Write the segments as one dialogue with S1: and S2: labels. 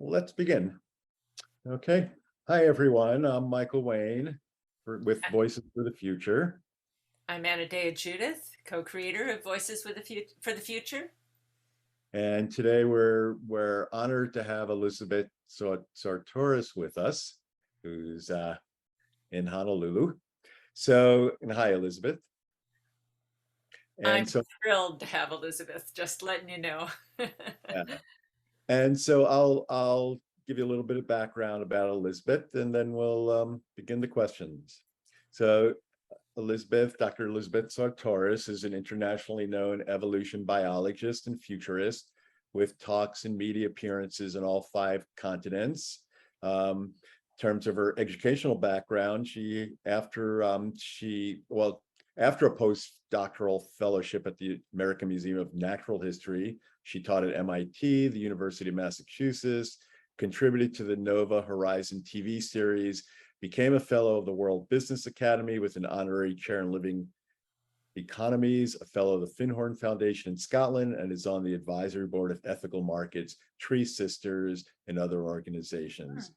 S1: Let's begin. Okay. Hi, everyone. I'm Michael Wayne with Voices for the Future.
S2: I'm Anadea Judith, co-creator of Voices for the Future.
S1: And today we're honored to have Elisabet Sahtouris with us, who's in Honolulu. So, and hi, Elisabet.
S2: I'm thrilled to have Elisabet, just letting you know.
S1: Yeah. And so I'll give you a little bit of background about Elisabet, and then we'll begin the questions. So Dr. Elisabet Sahtouris is an internationally known evolution biologist and futurist with talks and media appearances in all 5 continents. In terms of her educational background, after a post-doctoral fellowship at the American Museum of Natural History, she taught at MIT, the University of Massachusetts, contributed to the Nova Horizon TV series, became a fellow of the World Business Academy with an honorary chair in Living Economies, a fellow of the Findhorn Foundation in Scotland, and is on the advisory board of Ethical Markets, Tree Sisters, and other organizations.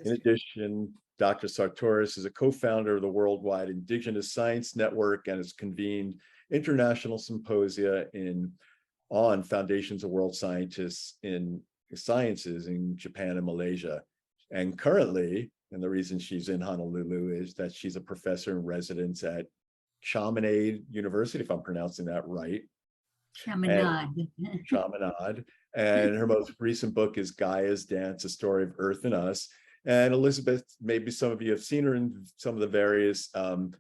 S1: In addition, Dr. Sahtouris is a co-founder of the Worldwide Indigenous Science Network and has convened international symposia on foundations of world scientists in sciences in Japan and Malaysia. And currently, and the reason she's in Honolulu is that she's a professor in residence at Chaminade University, if I'm pronouncing that right.
S3: Chaminade.
S1: And her most recent book is Gaia's Dance, A Story of Earth and Us. And Elisabet, maybe some of you have seen her in some of the various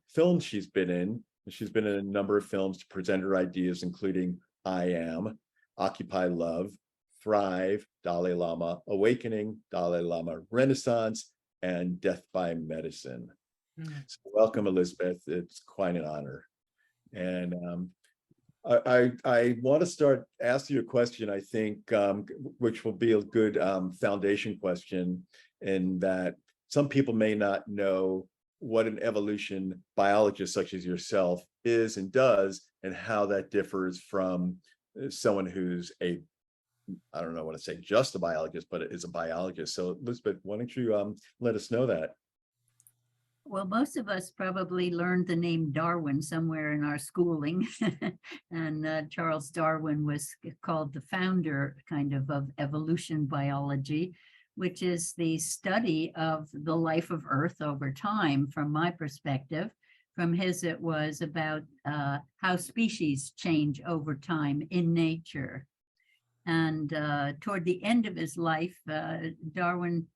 S1: films she's been in. She's been in a number of films to present her ideas, including I Am, Occupy Love, Thrive, Dalai Lama Awakening, Dalai Lama Renaissance, and Death by Medicine. So welcome, Elisabet. It's quite an honor. And I want to start asking you a question, I think, which will be a good foundation question, in that some people may not know what an evolution biologist such as yourself is and does, and how that differs from someone who's I don't know what to say, just a biologist, but is a biologist. So Elisabet, why don't you let us know that?
S3: Well, most of us probably learned the name Darwin somewhere in our schooling. And Charles Darwin was called the founder of evolution biology, which is the study of the life of Earth over time, from my perspective. From his, it was about how species change over time in nature. And toward the end of his life, Darwin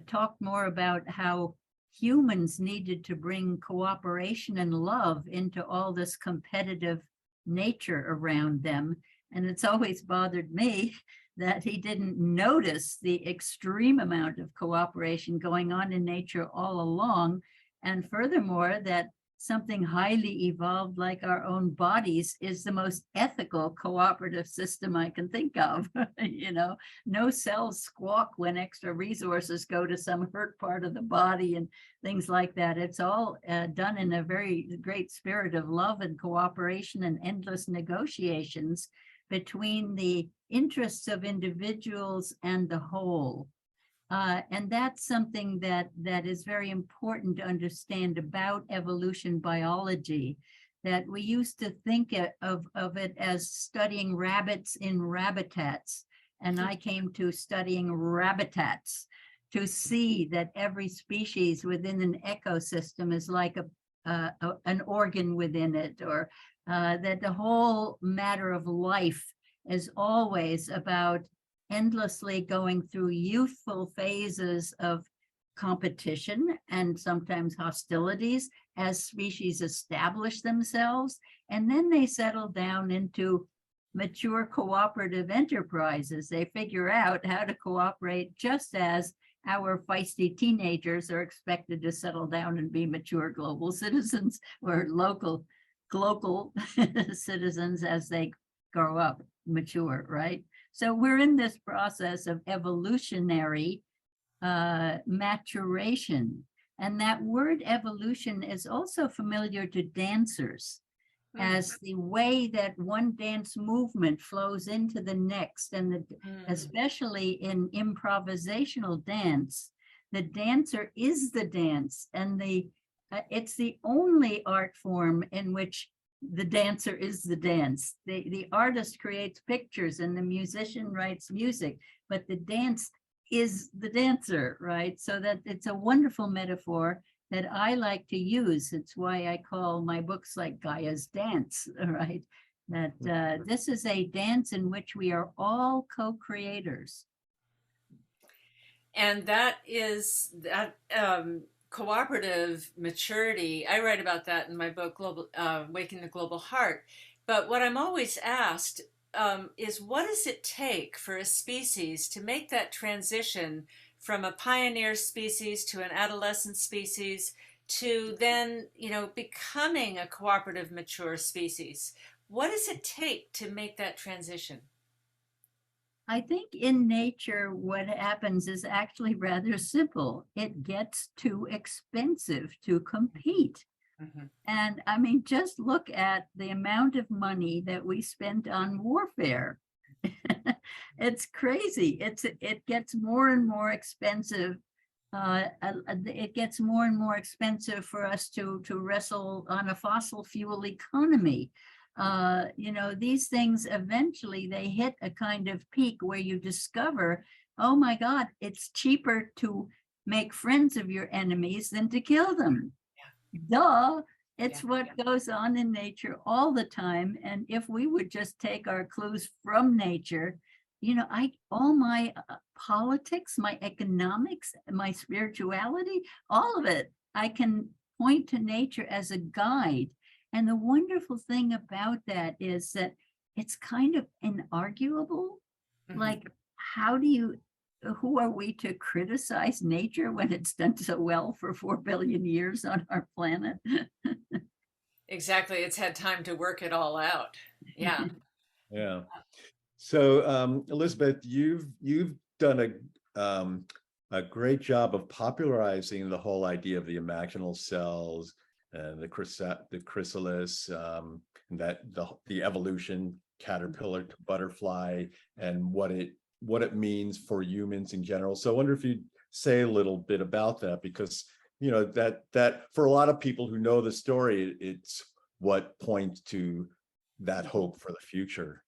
S3: talked more about how humans needed to bring cooperation and love into all this competitive nature around them. And it's always bothered me that he didn't notice the extreme amount of cooperation going on in nature all along. And furthermore, that something highly evolved like our own bodies is the most ethical cooperative system I can think of. No cells squawk when extra resources go to some hurt part of the body and things like that. It's all done in a very great spirit of love and cooperation and endless negotiations between the interests of individuals and the whole. And that's something that is very important to understand about evolution biology, that we used to think of it as studying rabbits in rabbitats. And I came to studying rabbitats to see that every species within an ecosystem is like an organ within it, or that the whole matter of life is always about endlessly going through youthful phases of competition and sometimes hostilities as species establish themselves, and then they settle down into mature cooperative enterprises. They figure out how to cooperate, just as our feisty teenagers are expected to settle down and be mature global citizens or local citizens as they grow up, mature, right? So we're in this process of evolutionary maturation. And that word evolution is also familiar to dancers, as the way that one dance movement flows into the next, and especially in improvisational dance, the dancer is the dance, and it's the only art form in which the dancer is the dance. The artist creates pictures and the musician writes music, but the dance is the dancer, right? So that it's a wonderful metaphor that I like to use. It's why I call my books like Gaia's Dance, right? That this is a dance in which we are all co-creators.
S2: And that is that cooperative maturity. I write about that in my book, Waking the Global Heart. But what I'm always asked is, what does it take for a species to make that transition from a pioneer species to an adolescent species to then, becoming a cooperative, mature species? What does it take to make that transition?
S3: I think in nature, what happens is actually rather simple. It gets too expensive to compete. And I mean, just look at the amount of money that we spent on warfare. It's crazy. It gets more and more expensive. It gets more and more expensive for us to wrestle on a fossil fuel economy. These things eventually they hit a kind of peak where you discover, oh my God, it's cheaper to make friends of your enemies than to kill them. Duh. It's what goes on in nature all the time. And if we would just take our clues from nature, all my politics, my economics, my spirituality, all of it, I can point to nature as a guide. And the wonderful thing about that is that it's kind of inarguable. Like, who are we to criticize nature when it's done so well for 4 billion years on our planet?
S2: Exactly. It's had time to work it all out. Yeah.
S1: Yeah. So, Elisabet, you've done a great job of popularizing the whole idea of the imaginal cells and the chrysalis, and that the evolution, caterpillar to butterfly, and what it means for humans in general. So I wonder if you'd say a little bit about that, because that for a lot of people who know the story, it's what points to that hope for the future.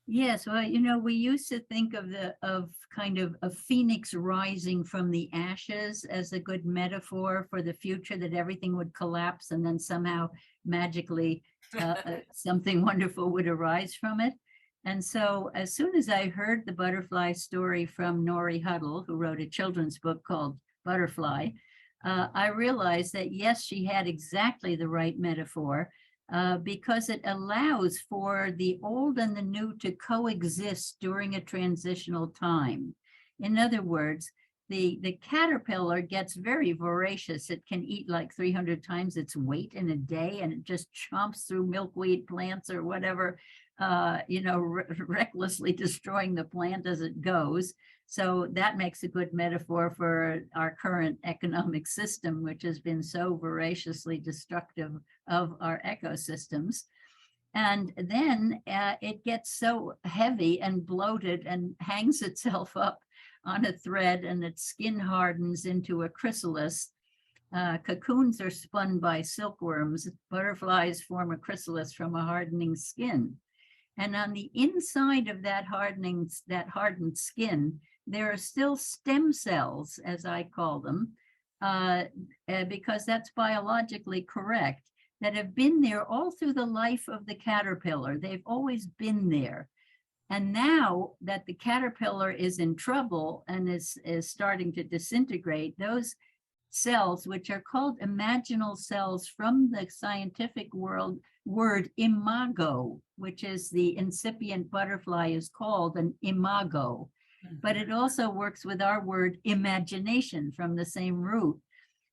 S3: Yes, well, we used to think of kind of a phoenix rising from the ashes as a good metaphor for the future, that everything would collapse and then somehow magically something wonderful would arise from it. And so as soon as I heard the butterfly story from Nori Huddle, who wrote a children's book called Butterfly, I realized that, yes, she had exactly the right metaphor, because it allows for the old and the new to coexist during a transitional time. In other words, the caterpillar gets very voracious. It can eat like 300 times its weight in a day, and it just chomps through milkweed plants or whatever, recklessly destroying the plant as it goes. So that makes a good metaphor for our current economic system, which has been so voraciously destructive of our ecosystems. And then it gets so heavy and bloated and hangs itself up on a thread, and its skin hardens into a chrysalis. Cocoons are spun by silkworms. Butterflies form a chrysalis from a hardening skin. And on the inside of that hardened skin, there are still stem cells, as I call them, because that's biologically correct, that have been there all through the life of the caterpillar. They've always been there. And now that the caterpillar is in trouble and is starting to disintegrate, those cells, which are called imaginal cells from the scientific word imago, which is the incipient butterfly is called an imago, but it also works with our word imagination from the same root.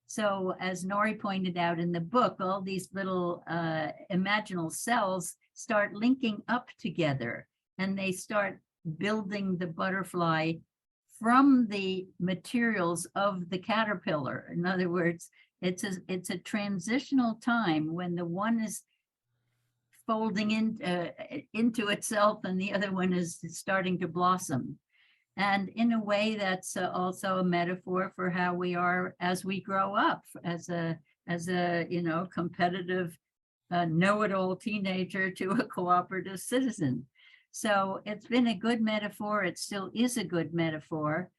S3: So as Nori pointed out in the book, all these little imaginal cells start linking up together, and they start building the butterfly from the materials of the caterpillar. In other words, it's a transitional time when the one is folding into itself and the other one is starting to blossom. And in a way, that's also a metaphor for how we are as we grow up, as a competitive know-it-all teenager to a cooperative citizen. So it's been a good metaphor. It still is a good metaphor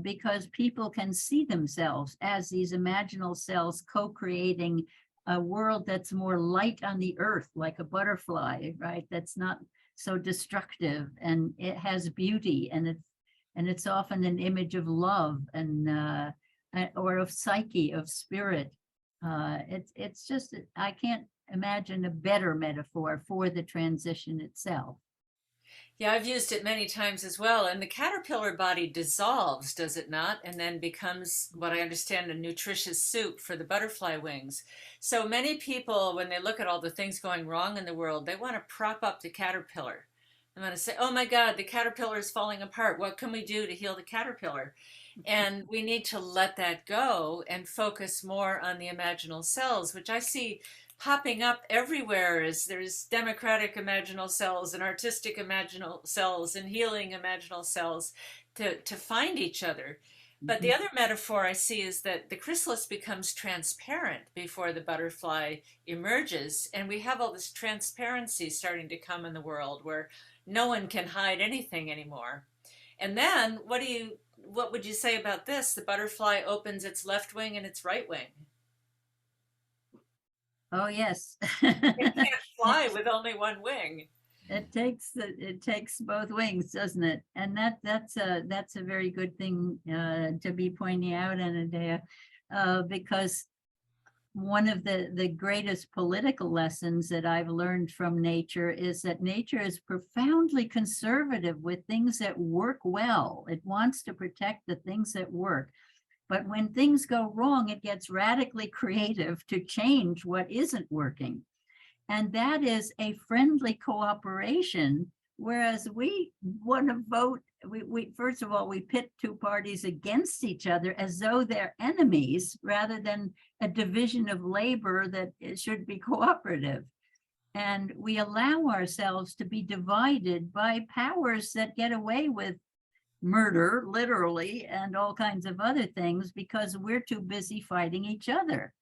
S3: because people can see themselves as these imaginal cells co-creating a world that's more light on the earth, like a butterfly, right? That's not so destructive, and it has beauty, and it's often an image of love and or of psyche, of spirit. It's just, I can't imagine a better metaphor for the transition itself.
S2: Yeah, I've used it many times as well. And the caterpillar body dissolves, does it not? And then becomes, what I understand, a nutritious soup for the butterfly wings. So many people, when they look at all the things going wrong in the world, they want to prop up the caterpillar. They want to say, oh my God, the caterpillar is falling apart. What can we do to heal the caterpillar? And we need to let that go and focus more on the imaginal cells, which I see popping up everywhere. As there's democratic imaginal cells and artistic imaginal cells and healing imaginal cells to find each other. But the other metaphor I see is that the chrysalis becomes transparent before the butterfly emerges, and we have all this transparency starting to come in the world where no one can hide anything anymore. And then what would you say about this? The butterfly opens its left wing and its right wing.
S3: Oh, yes.
S2: It can't fly with only one wing.
S3: It takes both wings, doesn't it? And that's a very good thing to be pointing out, Anadea, because one of the greatest political lessons that I've learned from nature is that nature is profoundly conservative with things that work well. It wants to protect the things that work. But when things go wrong, it gets radically creative to change what isn't working. And that is a friendly cooperation, whereas we want to vote. We first of all, we pit two parties against each other as though they're enemies, rather than a division of labor that it should be cooperative. And we allow ourselves to be divided by powers that get away with murder, literally, and all kinds of other things because we're too busy fighting each other.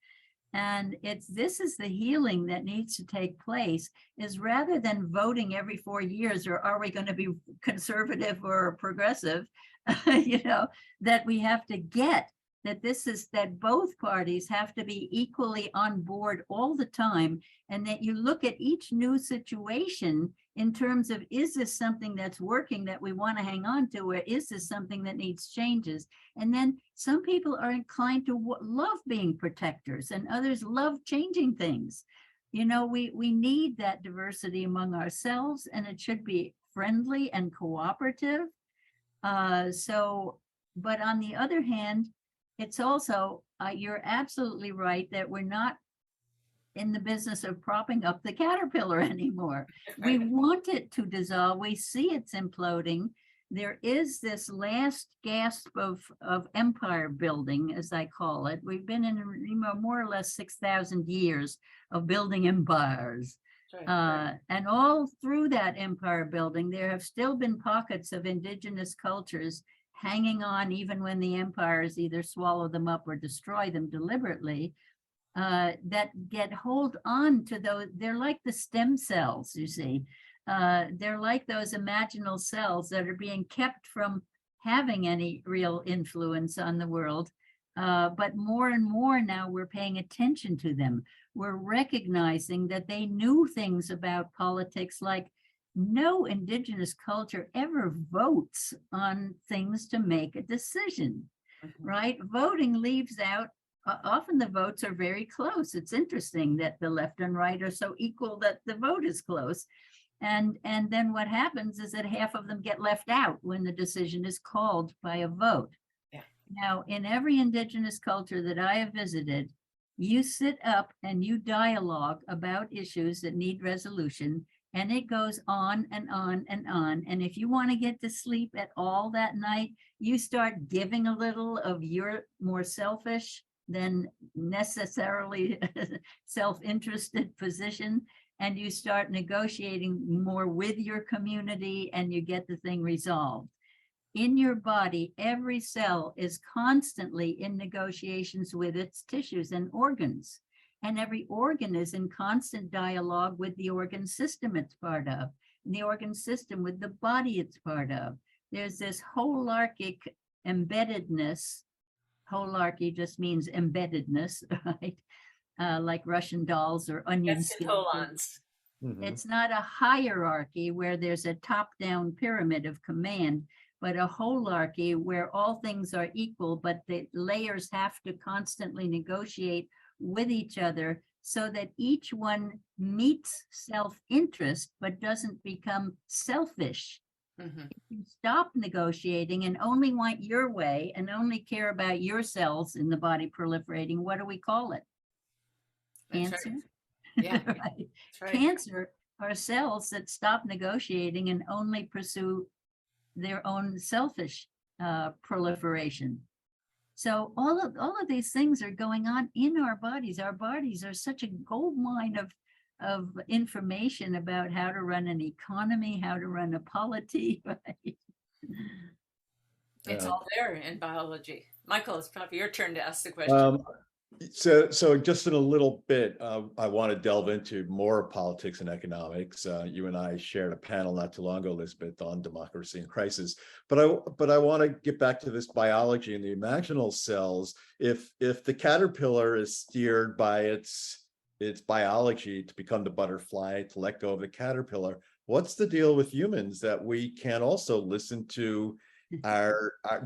S3: And this is the healing that needs to take place, is rather than voting every 4 years, or are we going to be conservative or progressive, that we have to get that both parties have to be equally on board all the time, and that you look at each new situation in terms of, is this something that's working that we want to hang on to, or is this something that needs changes? And then some people are inclined to love being protectors, and others love changing things. We need that diversity among ourselves, and it should be friendly and cooperative. But on the other hand, it's also, you're absolutely right that we're not in the business of propping up the caterpillar anymore. We want it to dissolve. We see it's imploding. There is this last gasp of empire building, as I call it. We've been in more or less 6,000 years of building empires. And all through that empire building, there have still been pockets of indigenous cultures hanging on even when the empires either swallow them up or destroy them deliberately, that hold on to those. They're like the stem cells, you see. They're like those imaginal cells that are being kept from having any real influence on the world. But more and more now we're paying attention to them. We're recognizing that they knew things about politics, like no indigenous culture ever votes on things to make a decision, right? Voting leaves out, often the votes are very close. It's interesting that the left and right are so equal that the vote is close. And then what happens is that half of them get left out when the decision is called by a vote.
S2: Yeah.
S3: Now, in every indigenous culture that I have visited, you sit up and you dialogue about issues that need resolution, and it goes on and on and on. And if you want to get to sleep at all that night, you start giving a little of your more selfish than necessarily self-interested position, and you start negotiating more with your community, and you get the thing resolved. In your body, every cell is constantly in negotiations with its tissues and organs. And every organ is in constant dialogue with the organ system it's part of, and the organ system with the body it's part of. There's this holarchic embeddedness. Holarchy just means embeddedness, right? Like Russian dolls or onion skins. It's not a hierarchy where there's a top-down pyramid of command, but a holarchy where all things are equal, but the layers have to constantly negotiate with each other so that each one meets self-interest but doesn't become selfish. If you stop negotiating and only want your way and only care about your cells in the body proliferating, what do we call it? Cancer?
S2: Right. Yeah.
S3: Right. Right. Cancer are cells that stop negotiating and only pursue their own selfish proliferation. So all of these things are going on in our bodies. Our bodies are such a gold mine of information about how to run an economy, how to run a polity. Right?
S2: It's all there in biology. Michael, it's probably your turn to ask the question.
S1: So just in a little bit, I want to delve into more politics and economics. You and I shared a panel not too long ago, Elisabet, on democracy and crisis. But I want to get back to this biology and the imaginal cells. If the caterpillar is steered by its biology to become the butterfly, to let go of the caterpillar, what's the deal with humans that we can also listen to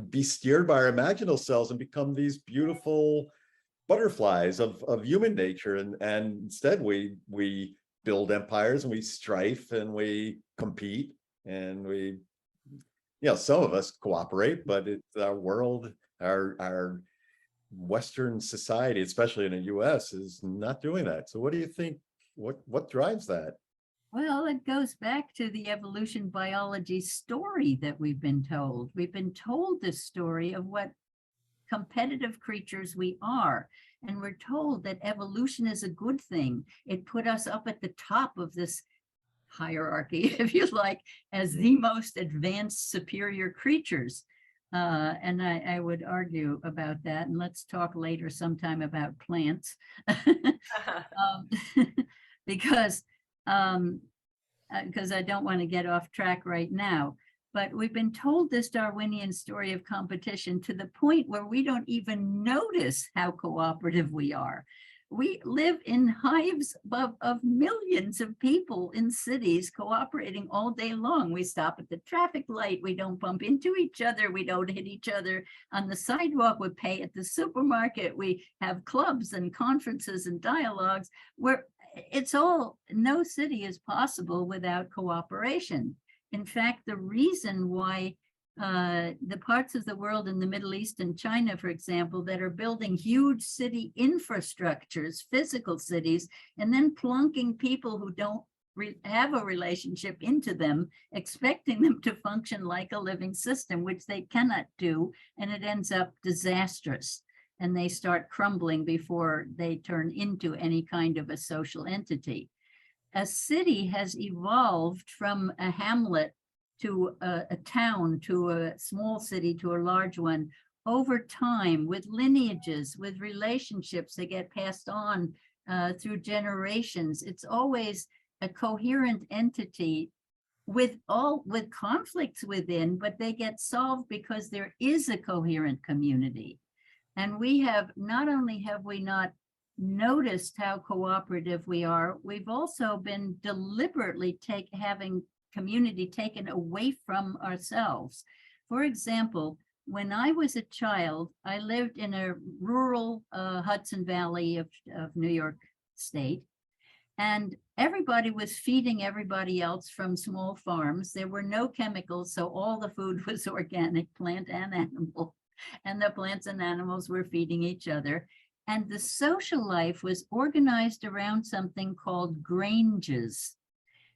S1: be steered by our imaginal cells and become these beautiful butterflies of human nature, and instead we build empires and we strife and we compete and we, some of us cooperate, but it's our world, our Western society, especially in the US, is not doing that. So what do you think, what drives that?
S3: Well, it goes back to the evolution biology story that we've been told. We've been told this story of what competitive creatures we are. And we're told that evolution is a good thing. It put us up at the top of this hierarchy, if you like, as the most advanced, superior creatures. And I would argue about that. And let's talk later sometime about plants. Because I don't want to get off track right now. But we've been told this Darwinian story of competition to the point where we don't even notice how cooperative we are. We live in hives of millions of people in cities cooperating all day long. We stop at the traffic light. We don't bump into each other. We don't hit each other on the sidewalk. We pay at the supermarket. We have clubs and conferences and dialogues where it's all, no city is possible without cooperation. In fact, the reason why the parts of the world in the Middle East and China, for example, that are building huge city infrastructures, physical cities, and then plunking people who don't have a relationship into them, expecting them to function like a living system, which they cannot do, and it ends up disastrous. And they start crumbling before they turn into any kind of a social entity. A city has evolved from a hamlet to a town, to a small city, to a large one, over time, with lineages, with relationships that get passed on through generations. It's always a coherent entity with conflicts within, but they get solved because there is a coherent community. And we have, not only have we not noticed how cooperative we are, we've also been deliberately having community taken away from ourselves. For example, when I was a child, I lived in a rural Hudson Valley of New York State, and everybody was feeding everybody else from small farms. There were no chemicals, so all the food was organic, plant and animal, and the plants and animals were feeding each other. And the social life was organized around something called granges.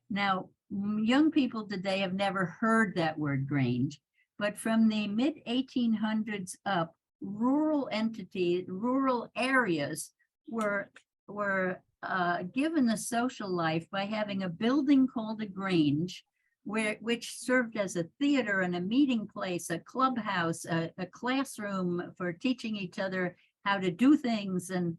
S3: Now, young people today have never heard that word grange, but from the mid-1800s up, rural areas were given a social life by having a building called a grange, which served as a theater and a meeting place, a clubhouse, a classroom for teaching each other how to do things, and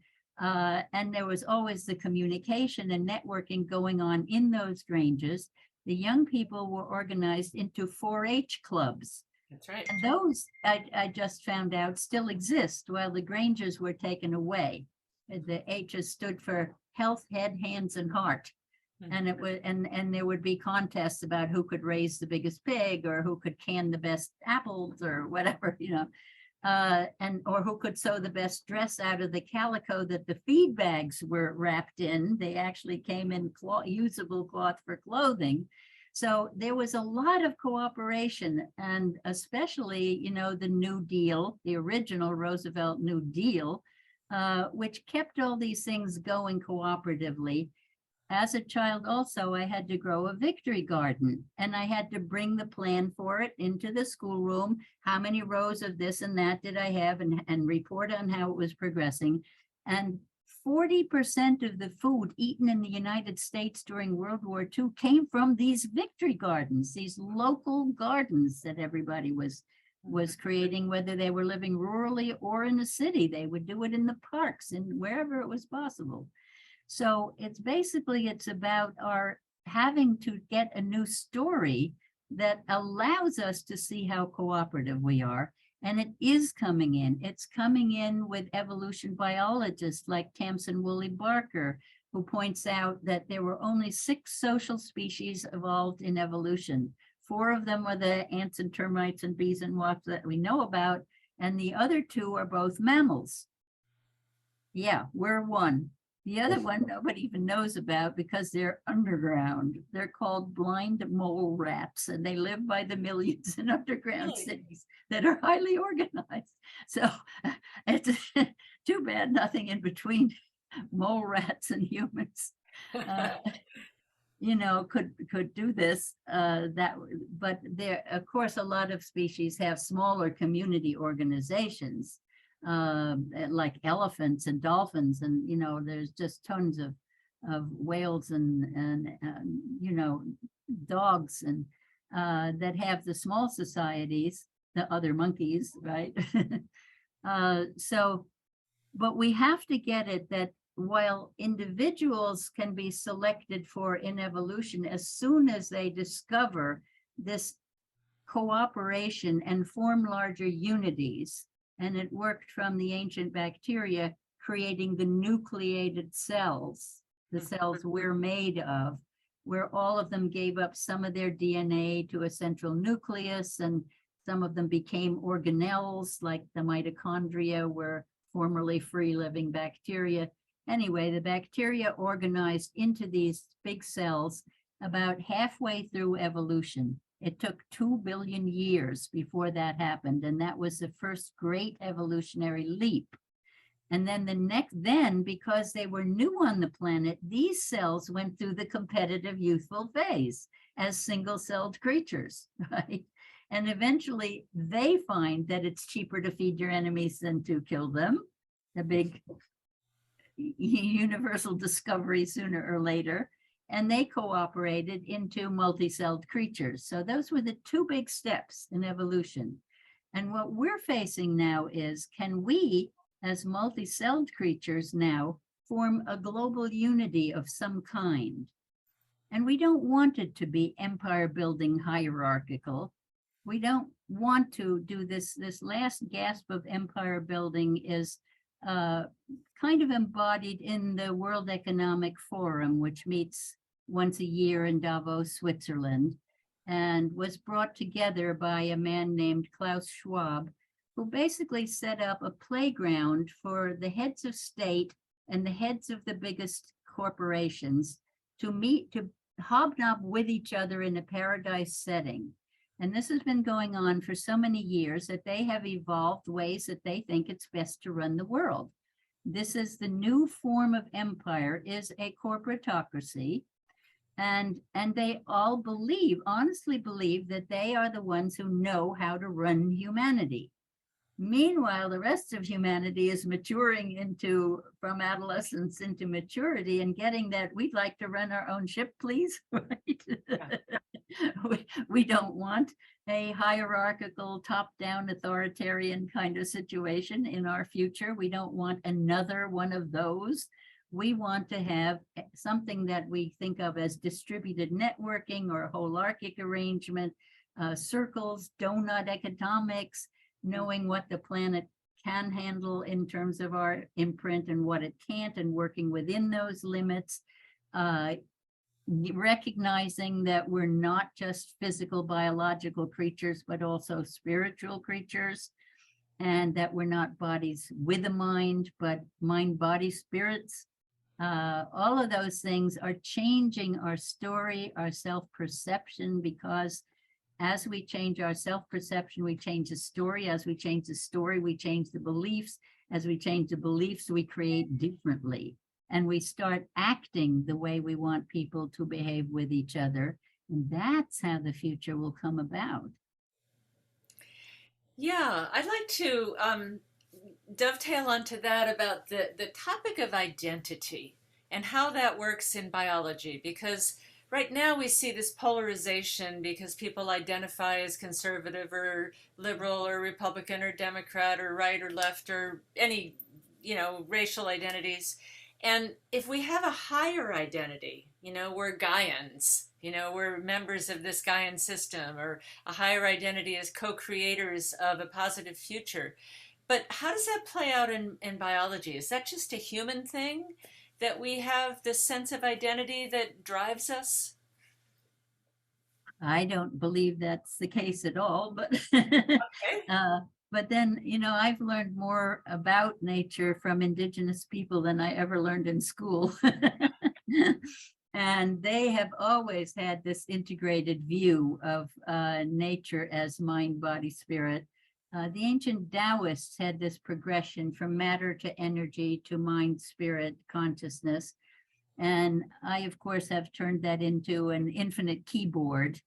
S3: there was always the communication and networking going on in those granges. The young people were organized into 4-H clubs.
S2: That's right.
S3: And those, I just found out, still exist while the granges were taken away. The H's stood for health, head, hands, and heart. And it was, and there would be contests about who could raise the biggest pig, or who could can the best apples, or whatever, or who could sew the best dress out of the calico that the feed bags were wrapped in. They actually came in usable cloth for clothing. So there was a lot of cooperation, and especially, the New Deal, the original Roosevelt New Deal, which kept all these things going cooperatively. As a child also, I had to grow a victory garden, and I had to bring the plan for it into the schoolroom. How many rows of this and that did I have, and report on how it was progressing. And 40% of the food eaten in the United States during World War II came from these victory gardens, these local gardens that everybody was creating, whether they were living rurally or in a city. They would do it in the parks and wherever it was possible. So it's about our having to get a new story that allows us to see how cooperative we are. And it is coming in. It's coming in with evolution biologists like Tamsin Woolley Barker, who points out that there were only 6 social species evolved in evolution. 4 of them were the ants and termites and bees and wasps that we know about, and the other 2 are both mammals. Yeah, we're one. The other one nobody even knows about because they're underground. They're called blind mole rats, and they live by the millions in underground cities that are highly organized. So it's too bad nothing in between mole rats and humans, could do this. But there, of course, a lot of species have smaller community organizations, like elephants and dolphins, and there's just tons of whales and dogs, and that have the small societies, the other monkeys, right? But we have to get it that while individuals can be selected for in evolution, as soon as they discover this cooperation and form larger unities, and it worked from the ancient bacteria, creating the nucleated cells, the cells we're made of, where all of them gave up some of their DNA to a central nucleus, and some of them became organelles, like the mitochondria were formerly free-living bacteria. Anyway, the bacteria organized into these big cells about halfway through evolution. It took 2 billion years before that happened, and that was the first great evolutionary leap. And then because they were new on the planet, these cells went through the competitive youthful phase as single-celled creatures, right? And eventually they find that it's cheaper to feed your enemies than to kill them. The big universal discovery sooner or later. and they cooperated into multi-celled creatures. So those were the two big steps in evolution. And what we're facing now is, can we, as multi-celled creatures now, form a global unity of some kind? And we don't want it to be empire building hierarchical. We don't want to do this. This last gasp of empire building is kind of embodied in the World Economic Forum, which meets once a year in Davos, Switzerland, and was brought together by a man named Klaus Schwab, who basically set up a playground for the heads of state and the heads of the biggest corporations to meet, to hobnob with each other in a paradise setting. And this has been going on for so many years that they have evolved ways that they think it's best to run the world. This is the new form of empire, is a corporatocracy. And they all believe, honestly believe, that they are the ones who know how to run humanity. Meanwhile, the rest of humanity is maturing into, from adolescence into maturity, and getting that we'd like to run our own ship, please. Right? We don't want a hierarchical, top-down, authoritarian kind of situation in our future. We don't want another one of those. We want to have something that we think of as distributed networking or holarchic arrangement, circles, donut economics, knowing what the planet can handle in terms of our imprint and what it can't, and working within those limits, recognizing that we're not just physical, biological creatures, but also spiritual creatures, and that we're not bodies with a mind, but mind, body, spirits. All of those things are changing our story, our self-perception, because as we change our self-perception, we change the story. As we change the story, we change the beliefs. As we change the beliefs, we create differently. And we start acting the way we want people to behave with each other. And that's how the future will come about.
S2: Yeah, I'd like to dovetail onto that about the topic of identity and how that works in biology, because right now we see this polarization because people identify as conservative or liberal or Republican or Democrat or right or left or any, racial identities. And if we have a higher identity, we're Gaians, we're members of this Gaian system, or a higher identity as co-creators of a positive future. But how does that play out in biology? Is that just a human thing, that we have this sense of identity that drives us?
S3: I don't believe that's the case at all, but
S2: Okay.
S3: But then, I've learned more about nature from indigenous people than I ever learned in school. And they have always had this integrated view of nature as mind, body, spirit. The ancient Taoists had this progression from matter to energy to mind, spirit, consciousness. And I, of course, have turned that into an infinite keyboard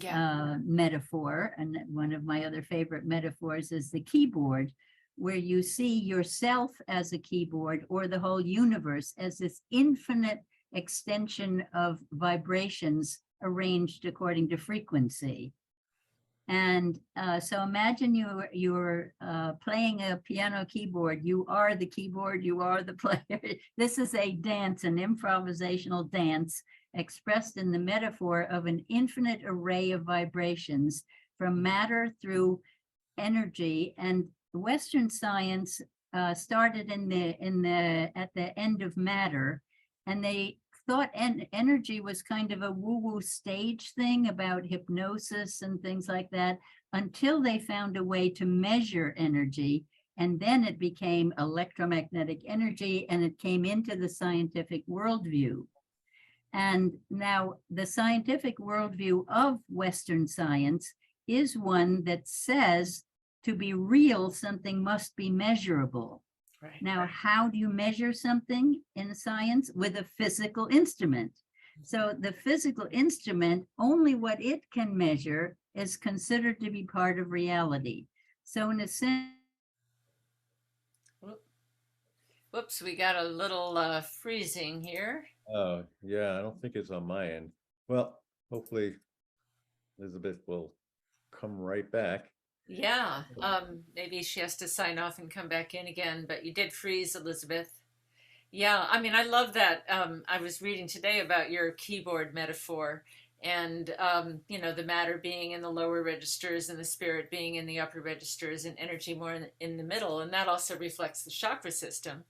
S3: metaphor. And one of my other favorite metaphors is the keyboard, where you see yourself as a keyboard, or the whole universe as this infinite extension of vibrations arranged according to frequency. And so imagine you're playing a piano keyboard. You are the keyboard, you are the player. This is a dance, an improvisational dance, expressed in the metaphor of an infinite array of vibrations from matter through energy. And Western science started at the end of matter, and they thought energy was kind of a woo-woo stage thing about hypnosis and things like that, until they found a way to measure energy. And then it became electromagnetic energy, and it came into the scientific worldview. And now the scientific worldview of Western science is one that says, to be real, something must be measurable.
S2: Right.
S3: Now, how do you measure something in science? With a physical instrument. So the physical instrument, only what it can measure is considered to be part of reality. So in a sense,
S2: Whoops, we got a little freezing here.
S1: Oh, yeah, I don't think it's on my end. Well, hopefully Elizabeth will come right back.
S2: Yeah, maybe she has to sign off and come back in again, but you did freeze, Elizabeth. Yeah, I mean, I love that. I was reading today about your keyboard metaphor and, the matter being in the lower registers and the spirit being in the upper registers and energy more in the middle. And that also reflects the chakra system,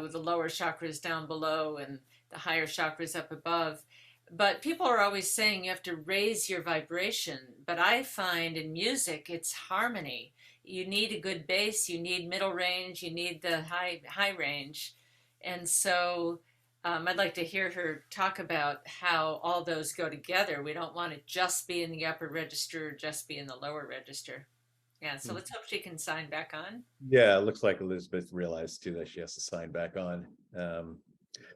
S2: with the lower chakras down below and the higher chakras up above. But people are always saying you have to raise your vibration. But I find in music, it's harmony. You need a good bass, you need middle range, you need the high range. And so I'd like to hear her talk about how all those go together. We don't want to just be in the upper register or just be in the lower register. Yeah, so let's hope she can sign back on.
S1: Yeah, it looks like Elizabeth realized too that she has to sign back on.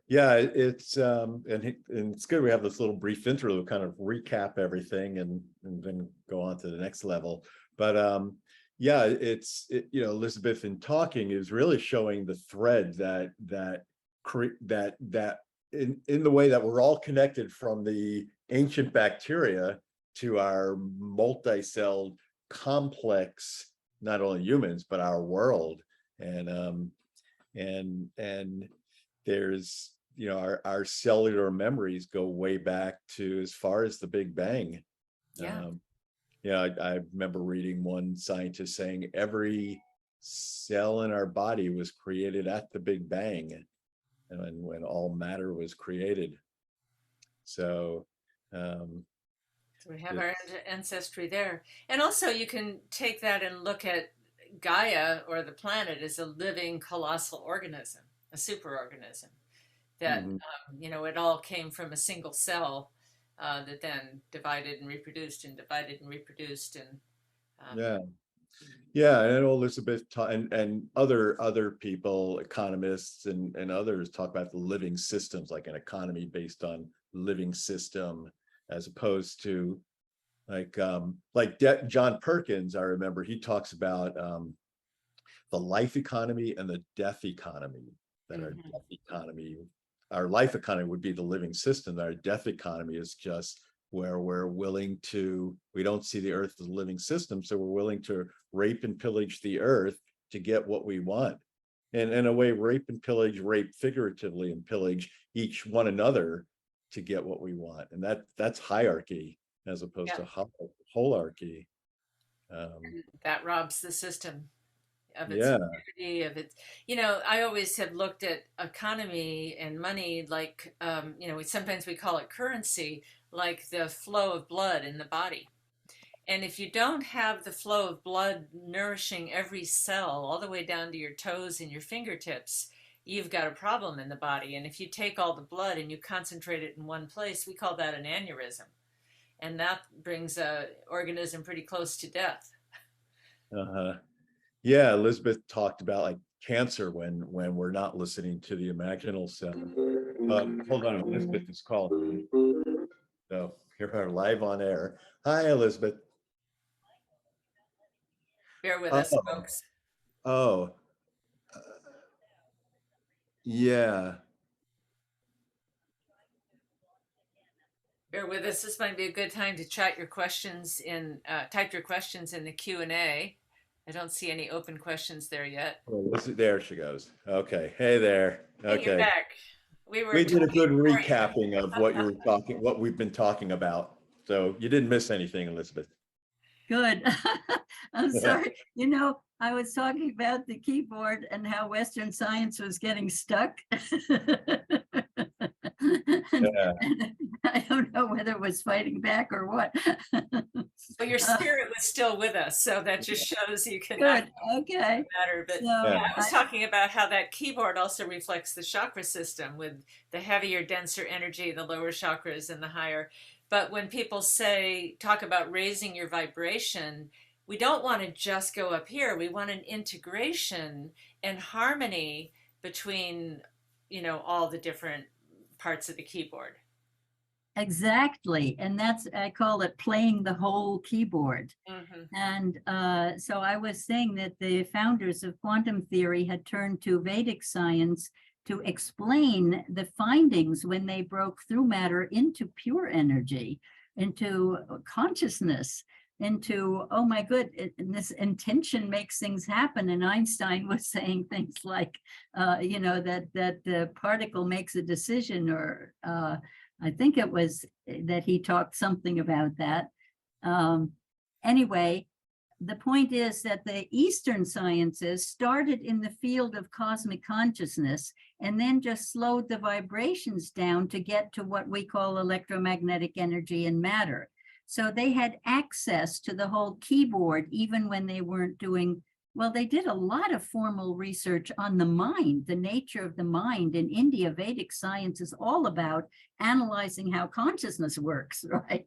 S1: Yeah, it's and it's good we have this little brief interlude, kind of recap everything and then go on to the next level. But yeah, Elizabeth in talking is really showing the thread that in the way that we're all connected from the ancient bacteria to our multi-celled complex, not only humans but our world. And there's our cellular memories go way back to as far as the Big Bang.
S2: Yeah.
S1: I remember reading one scientist saying every cell in our body was created at the Big Bang, and when all matter was created. So
S2: So we have our ancestry there. And also, you can take that and look at Gaia or the planet as a living colossal organism, a superorganism that, it all came from a single cell that then divided and reproduced and divided and reproduced. And
S1: yeah, and Elizabeth and other people, economists and others talk about the living systems, like an economy based on living system, as opposed to John Perkins. I remember he talks about the life economy and the death economy. That our life economy would be the living system. Our death economy is just where we don't see the earth as a living system, so we're willing to rape and pillage the earth to get what we want. And in a way, rape figuratively and pillage each one another to get what we want. And that's hierarchy as opposed to holarchy.
S2: That robs the system of its integrity, of its, I always have looked at economy and money like, sometimes we call it currency, like the flow of blood in the body. And if you don't have the flow of blood nourishing every cell all the way down to your toes and your fingertips, you've got a problem in the body. And if you take all the blood and you concentrate it in one place, we call that an aneurysm. And that brings a organism pretty close to death.
S1: Yeah, Elizabeth talked about like cancer when we're not listening to the imaginal cell. Hold on, Elizabeth is calling. So here we are live on air. Hi, Elizabeth.
S2: Bear with us, folks.
S1: Yeah.
S2: Bear with us. This might be a good time to chat your questions in, type your questions in the Q&A. I don't see any open questions there yet.
S1: There she goes. Okay. Hey there. Okay.
S2: Hey, you're back.
S1: We did a good recapping of what we've been talking about. So you didn't miss anything, Elizabeth.
S3: Good. I'm sorry. I was talking about the keyboard and how Western science was getting stuck. I don't know whether it was fighting back or what.
S2: But your spirit was still with us, so that just shows you can.
S3: Good. Okay.
S2: Matter, but I was talking about how that keyboard also reflects the chakra system, with the heavier, denser energy, the lower chakras, and the higher. But when people talk about raising your vibration, we don't want to just go up here. We want an integration and harmony between, all the different parts of the keyboard.
S3: Exactly. And I call it playing the whole keyboard. And so I was saying that the founders of quantum theory had turned to Vedic science to explain the findings when they broke through matter into pure energy, into consciousness, into, oh my this intention makes things happen. And Einstein was saying things like, that the particle makes a decision, or I think it was that he talked something about that. Anyway, the point is that the Eastern sciences started in the field of cosmic consciousness and then just slowed the vibrations down to get to what we call electromagnetic energy and matter. So they had access to the whole keyboard, even when they weren't doing, well, they did a lot of formal research on the mind, the nature of the mind. In India, Vedic science is all about analyzing how consciousness works, right?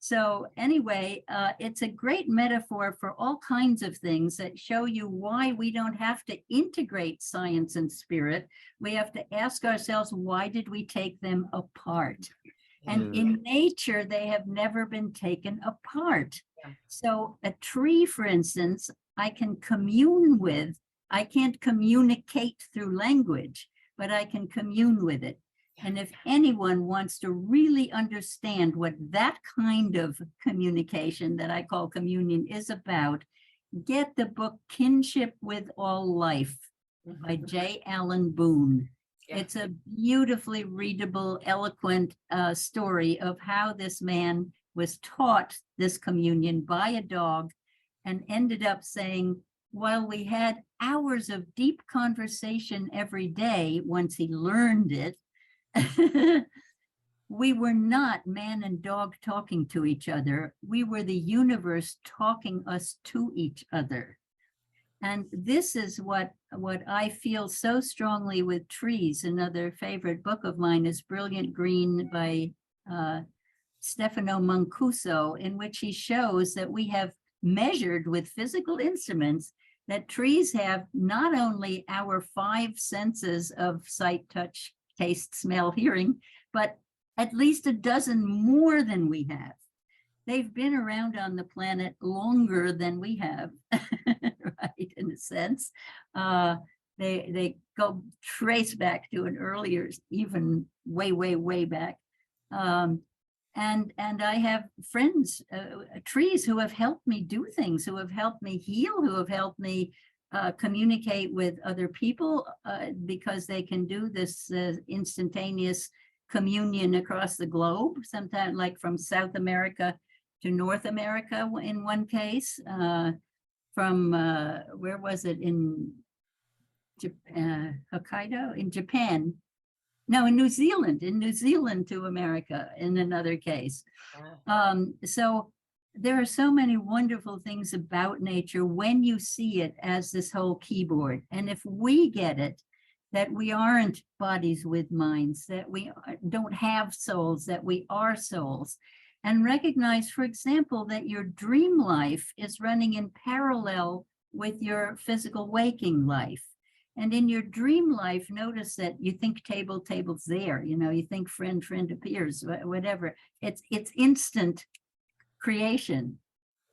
S3: So anyway, it's a great metaphor for all kinds of things that show you why we don't have to integrate science and spirit. We have to ask ourselves, why did we take them apart? And in nature, they have never been taken apart. So a tree, for instance, I can commune with. I can't communicate through language, but I can commune with it. And if anyone wants to really understand what that kind of communication that I call communion is about, get the book Kinship with All Life by J. Allen Boone. Yeah. It's a beautifully readable, eloquent story of how this man was taught this communion by a dog and ended up saying, while we had hours of deep conversation every day once he learned it, we were not man and dog talking to each other. We were the universe talking us to each other. And this is what I feel so strongly with trees. Another favorite book of mine is Brilliant Green by Stefano Mancuso, in which he shows that we have measured with physical instruments that trees have not only our 5 senses of sight, touch, taste, smell, hearing, but at least a dozen more than we have. They've been around on the planet longer than we have, right, in a sense. They go trace back to an earlier, even way back. And I have friends, trees, who have helped me do things, who have helped me heal, who have helped me communicate with other people because they can do this instantaneous communion across the globe, sometimes like from South America to North America in one case, from, where was it, in Hokkaido, in Japan. No, in New Zealand to America in another case. So there are so many wonderful things about nature when you see it as this whole keyboard. And if we get it, that we aren't bodies with minds, that we don't have souls, that we are souls, and recognize, for example, that your dream life is running in parallel with your physical waking life. And in your dream life, notice that you think table's there, you think friend appears, whatever. It's instant creation.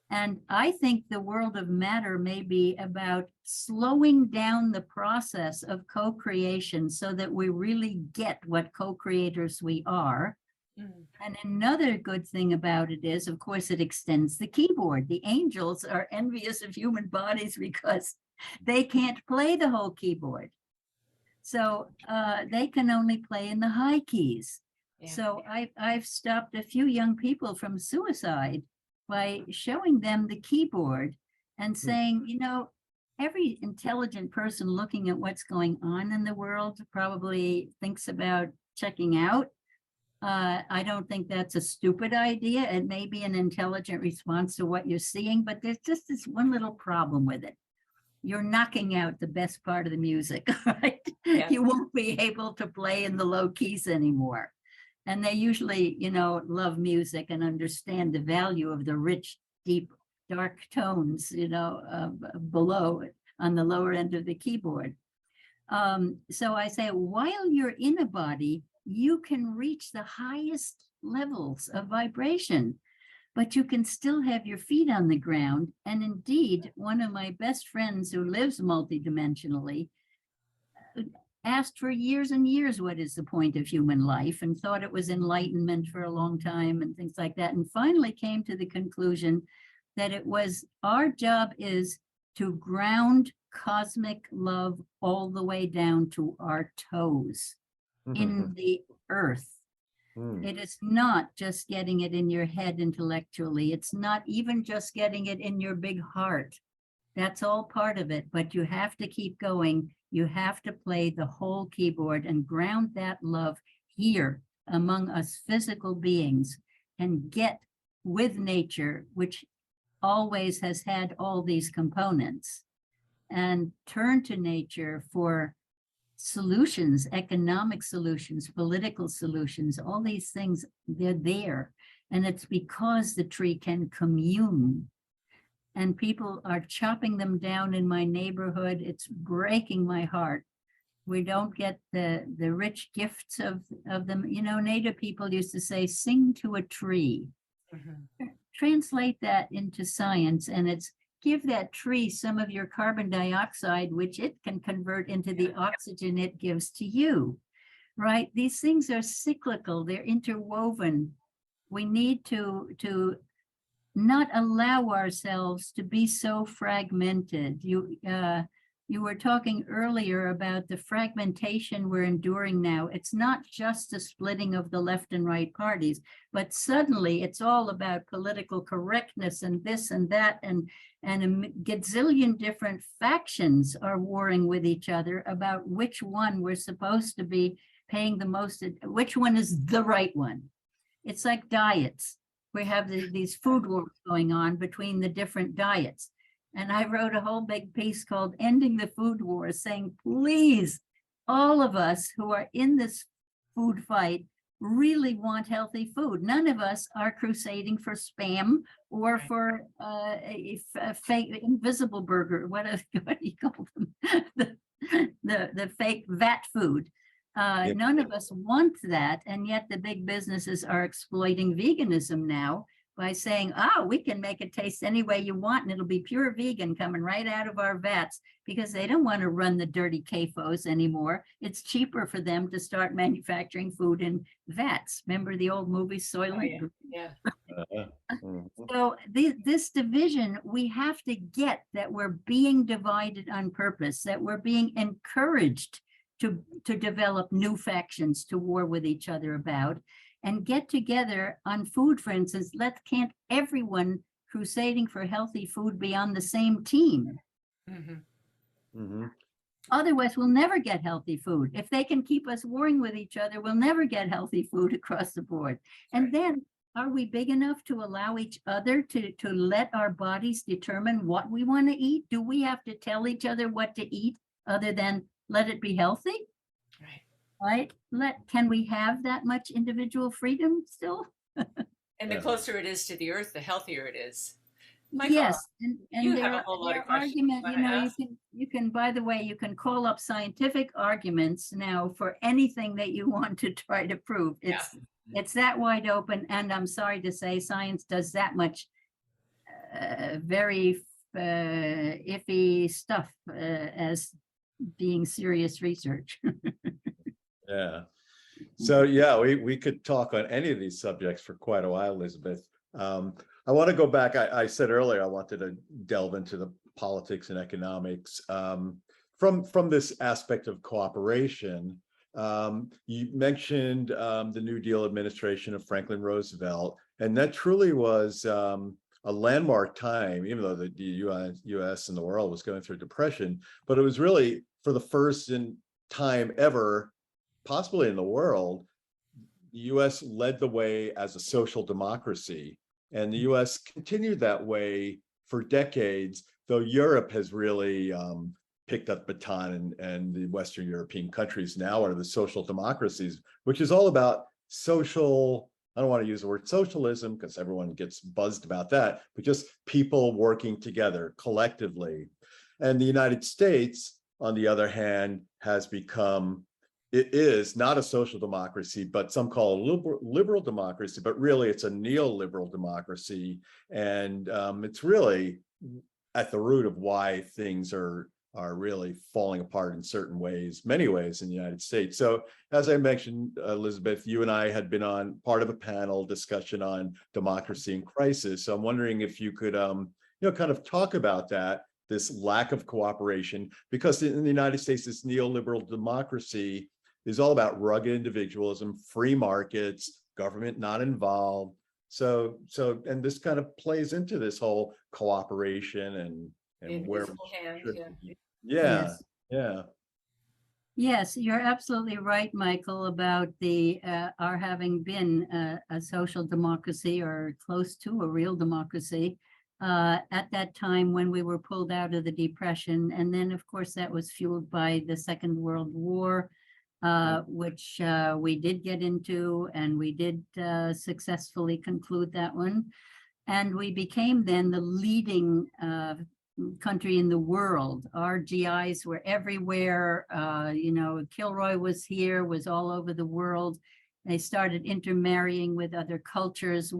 S3: And I think the world of matter may be about slowing down the process of co-creation so that we really get what co-creators we are. And another good thing about it is, of course, it extends the keyboard. The angels are envious of human bodies because they can't play the whole keyboard. So they can only play in the high keys. Yeah. So I've stopped a few young people from suicide by showing them the keyboard and saying, every intelligent person looking at what's going on in the world probably thinks about checking out. I don't think that's a stupid idea. It may be an intelligent response to what you're seeing, but there's just this one little problem with it. You're knocking out the best part of the music, right? Yeah. You won't be able to play in the low keys anymore. And they usually, love music and understand the value of the rich, deep, dark tones, below on the lower end of the keyboard. So I say, while you're in a body, you can reach the highest levels of vibration, but you can still have your feet on the ground. And indeed, one of my best friends who lives multidimensionally asked for years and years, what is the point of human life, and thought it was enlightenment for a long time and things like that. And finally came to the conclusion that it was our job is to ground cosmic love all the way down to our toes in the earth. It is not just getting it in your head intellectually. It's not even just getting it in your big heart. That's all part of it, but you have to keep going. You have to play the whole keyboard and ground that love here among us physical beings and get with nature, which always has had all these components, and turn to nature for solutions, economic solutions, political solutions, all these things, they're there. And it's because the tree can commune. And people are chopping them down in my neighborhood. It's breaking my heart. We don't get the rich gifts of them. You know, Native people used to say, sing to a tree. Translate that into science, and it's give that tree some of your carbon dioxide, which it can convert into the oxygen it gives to you, right? These things are cyclical, they're interwoven. We need to not allow ourselves to be so fragmented. You were talking earlier about the fragmentation we're enduring now. It's not just the splitting of the left and right parties, but suddenly it's all about political correctness and this and that, and a gazillion different factions are warring with each other about which one we're supposed to be paying the most, which one is the right one. It's like diets. We have these food wars going on between the different diets. And I wrote a whole big piece called Ending the Food Wars, saying, please, all of us who are in this food fight really want healthy food. None of us are crusading for Spam or for a fake invisible burger. What do you call them? the fake vat food. None of us want that. And yet the big businesses are exploiting veganism now by saying, we can make it taste any way you want, and it'll be pure vegan coming right out of our vats, because they don't want to run the dirty CAFOs anymore. It's cheaper for them to start manufacturing food in vats. Remember the old movie Soylent? So this division, we have to get that we're being divided on purpose, that we're being encouraged to develop new factions to war with each other about, and get together on food, for instance. Can't everyone crusading for healthy food be on the same team? Otherwise, we'll never get healthy food. If they can keep us warring with each other, we'll never get healthy food across the board. And then, are we big enough to allow each other to let our bodies determine what we want to eat? Do we have to tell each other what to eat other than let it be healthy? Right? Can we have that much individual freedom still?
S2: And the closer it is to the earth, the healthier it is.
S3: Michael, yes, and
S2: you have a whole lot of
S3: argument. You can. By the way, you can call up scientific arguments now for anything that you want to try to prove. It's that wide open, and I'm sorry to say, science does that much very iffy stuff as being serious research.
S1: Yeah. So yeah, we could talk on any of these subjects for quite a while, Elisabet. I want to go back. I said earlier I wanted to delve into the politics and economics from this aspect of cooperation. You mentioned the New Deal administration of Franklin Roosevelt, and that truly was a landmark time, even though the U.S. and the world was going through depression. But it was really for the first time ever, possibly in the world, the U.S. led the way as a social democracy, and the U.S. continued that way for decades, though Europe has really picked up the baton, and the Western European countries now are the social democracies, which is all about social, I don't want to use the word socialism because everyone gets buzzed about that, but just people working together collectively. And the United States, on the other hand, has become, it is not a social democracy, but some call it a liberal democracy, but really it's a neoliberal democracy. And it's really at the root of why things are are really falling apart in certain ways, many ways in the United States. So as I mentioned, Elisabet, you and I had been on part of a panel discussion on democracy in crisis. So I'm wondering if you could, kind of talk about that, this lack of cooperation, because in the United States, this neoliberal democracy is all about rugged individualism, free markets, government not involved. So, and this kind of plays into this whole cooperation and where
S2: Invisible hand, yeah.
S1: yeah,
S3: Yes.
S1: yeah.
S3: Yes, you're absolutely right, Michael, about our having been a social democracy or close to a real democracy at that time when we were pulled out of the Depression. And then, of course, that was fueled by the Second World War, which we did get into, and we did successfully conclude that one. And we became then the leading country in the world. Our GIs were everywhere. Kilroy was here, was all over the world. They started intermarrying with other cultures.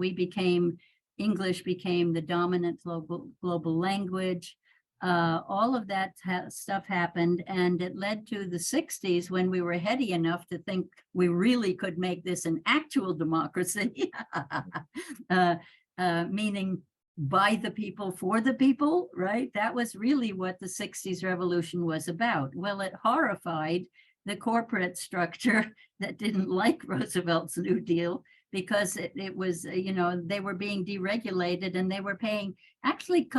S3: English became the dominant global language. All of that stuff happened, and it led to the 60s when we were heady enough to think we really could make this an actual democracy, meaning by the people, for the people, right? That was really what the 60s revolution was about. Well, it horrified the corporate structure that didn't like Roosevelt's New Deal, because it was, they were being deregulated, and they were paying, actually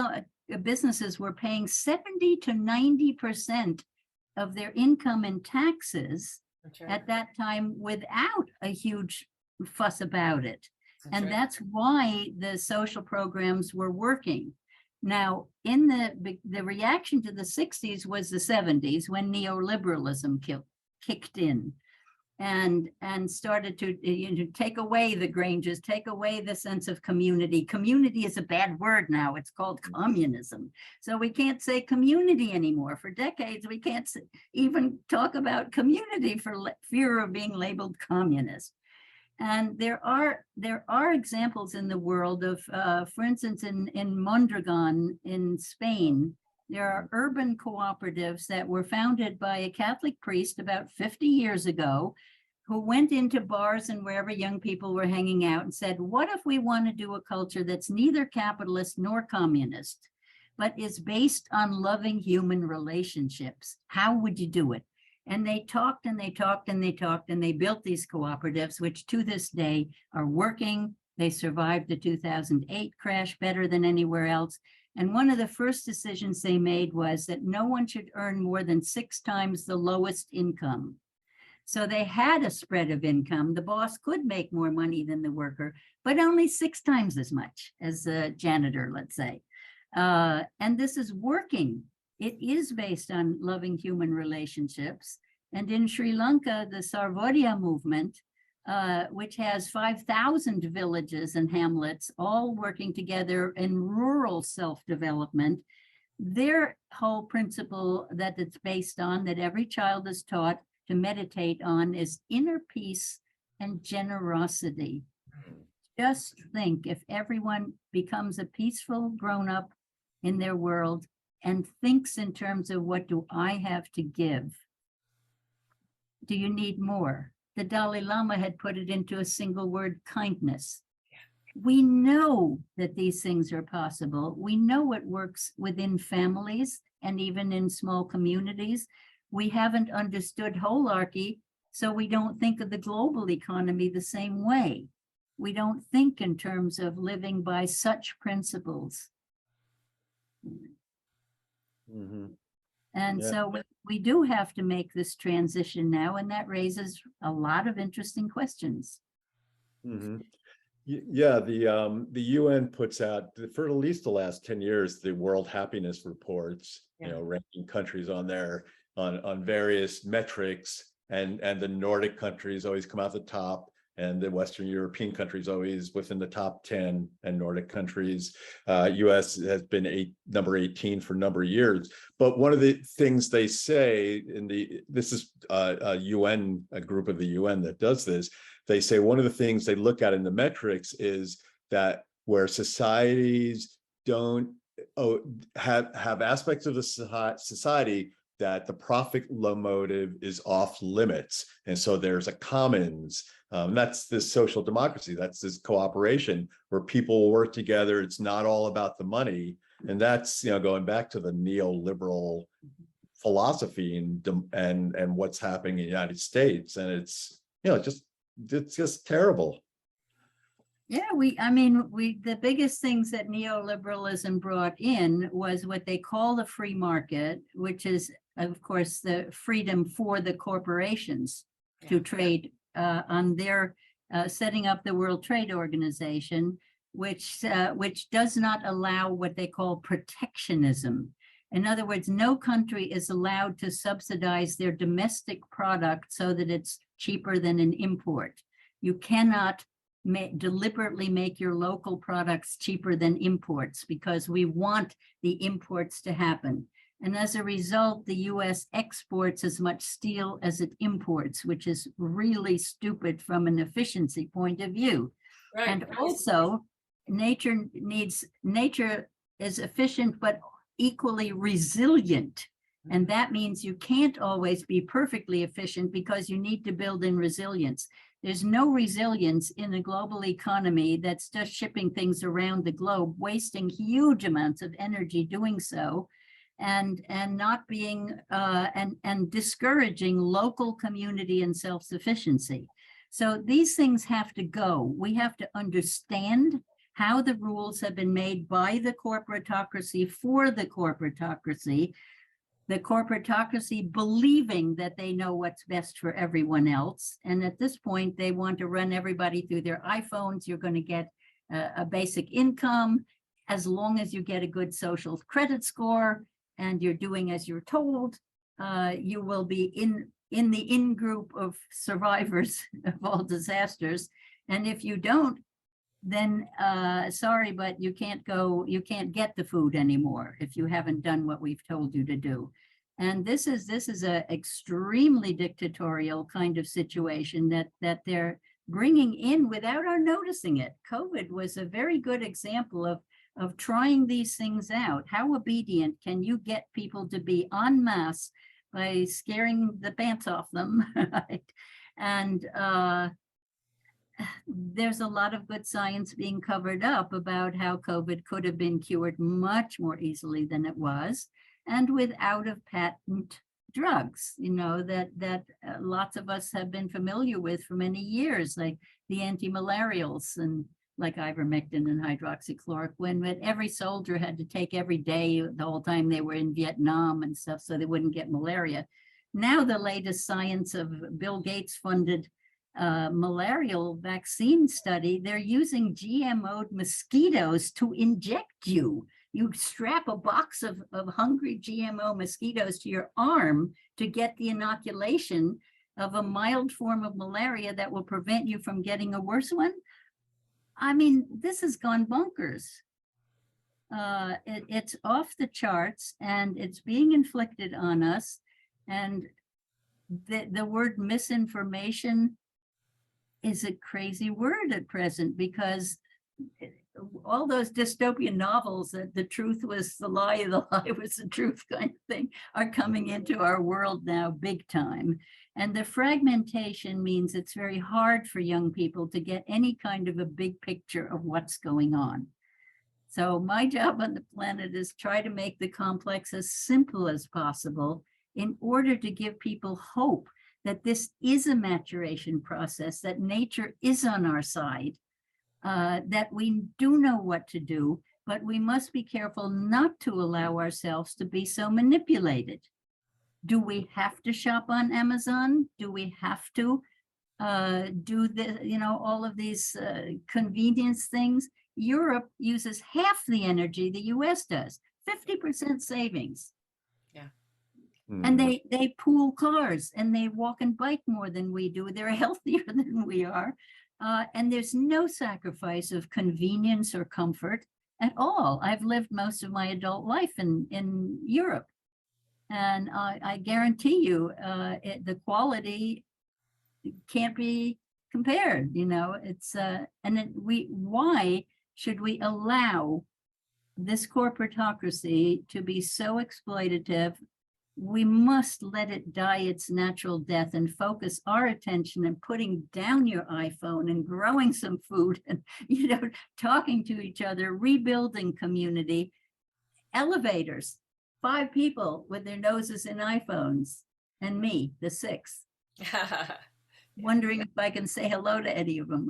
S3: businesses were paying 70 to 90% of their income in taxes at that time without a huge fuss about it. That's why the social programs were working. Now, in the reaction to the 60s was the 70s, when neoliberalism kicked in and started to take away the Granges, take away the sense of community. Community is a bad word now. It's called communism. So we can't say community anymore. For decades, we can't even talk about community for fear of being labeled communist. And there are examples in the world of, for instance, in Mondragon in Spain, there are urban cooperatives that were founded by a Catholic priest about 50 years ago, who went into bars and wherever young people were hanging out and said, what if we want to do a culture that's neither capitalist nor communist, but is based on loving human relationships? How would you do it? And they talked and they talked and they talked, and they built these cooperatives, which to this day are working. They survived the 2008 crash better than anywhere else. And one of the first decisions they made was that no one should earn more than 6 times the lowest income. So they had a spread of income. The boss could make more money than the worker, but only 6 times as much as a janitor, let's say. And this is working. It is based on loving human relationships. And in Sri Lanka, the Sarvodaya movement, which has 5,000 villages and hamlets, all working together in rural self-development, their whole principle that it's based on, that every child is taught to meditate on, is inner peace and generosity. Just think, if everyone becomes a peaceful grown-up in their world and thinks in terms of, what do I have to give? Do you need more? The Dalai Lama had put it into a single word: kindness. We know that these things are possible. We know it works within families and even in small communities. We haven't understood holarchy, so we don't think of the global economy the same way. We don't think in terms of living by such principles.
S1: Mm-hmm.
S3: And so we do have to make this transition now, and that raises a lot of interesting questions.
S1: Mm-hmm. Yeah, the UN puts out, for at least the last 10 years, the World Happiness Reports, ranking countries on various metrics, and the Nordic countries always come out the top, and the Western European countries always within the top 10, and Nordic countries. US has been number 18 for a number of years. But one of the things they say this is a group of the UN that does this. They say one of the things they look at in the metrics is that where societies don't have aspects of the society that the profit motive is off limits, and so there's a commons. That's this social democracy. That's this cooperation where people work together. It's not all about the money, and that's going back to the neoliberal philosophy and what's happening in the United States, and it's just terrible.
S3: Yeah, the biggest things that neoliberalism brought in was what they call the free market, which is, of course, the freedom for the corporations to trade on their setting up the World Trade Organization, which does not allow what they call protectionism. In other words, no country is allowed to subsidize their domestic product so that it's cheaper than an import. You cannot deliberately make your local products cheaper than imports because we want the imports to happen. And as a result, the US exports as much steel as it imports, which is really stupid from an efficiency point of view. Right. And also, nature is efficient, but equally resilient. And that means you can't always be perfectly efficient because you need to build in resilience. There's no resilience in a global economy that's just shipping things around the globe, wasting huge amounts of energy doing so, and not being and discouraging local community and self-sufficiency. So these things have to go. We have to understand how the rules have been made by the corporatocracy for the corporatocracy believing that they know what's best for everyone else. And at this point, they want to run everybody through their iPhones. You're going to get a basic income as long as you get a good social credit score and you're doing as you're told. You will be in the in-group of survivors of all disasters. And if you don't, then sorry, but you can't get the food anymore if you haven't done what we've told you to do. And this is a extremely dictatorial kind of situation that they're bringing in without our noticing it. COVID was a very good example of trying these things out. How obedient can you get people to be en masse by scaring the pants off them, right? And there's a lot of good science being covered up about how COVID could have been cured much more easily than it was, and with out-of-patent drugs, that lots of us have been familiar with for many years, like the antimalarials and like ivermectin and hydroxychloroquine, that every soldier had to take every day the whole time they were in Vietnam and stuff so they wouldn't get malaria. Now the latest science of Bill Gates funded malarial vaccine study, they're using GMO'd mosquitoes to inject you. You strap a box of hungry GMO mosquitoes to your arm to get the inoculation of a mild form of malaria that will prevent you from getting a worse one. I mean, this has gone bonkers. It's off the charts and it's being inflicted on us. And the word misinformation is a crazy word at present, because all those dystopian novels that the truth was the lie was the truth kind of thing are coming into our world now big time. And the fragmentation means it's very hard for young people to get any kind of a big picture of what's going on. So my job on the planet is try to make the complex as simple as possible in order to give people hope that this is a maturation process, that nature is on our side, that we do know what to do, but we must be careful not to allow ourselves to be so manipulated. Do we have to shop on Amazon? Do we have to do all of these convenience things? Europe uses half the energy the US does, 50% savings. Yeah. And they pool cars and they walk and bike more than we do. They're healthier than we are. And there's no sacrifice of convenience or comfort at all. I've lived most of my adult life in Europe. And I guarantee you the quality can't be compared, It's why should we allow this corporatocracy to be so exploitative, we must let it die its natural death and focus our attention and putting down your iPhone and growing some food and, talking to each other, rebuilding community. Elevators, 5 people with their noses in iPhones, and me, the 6th, wondering if I can say hello to any of them.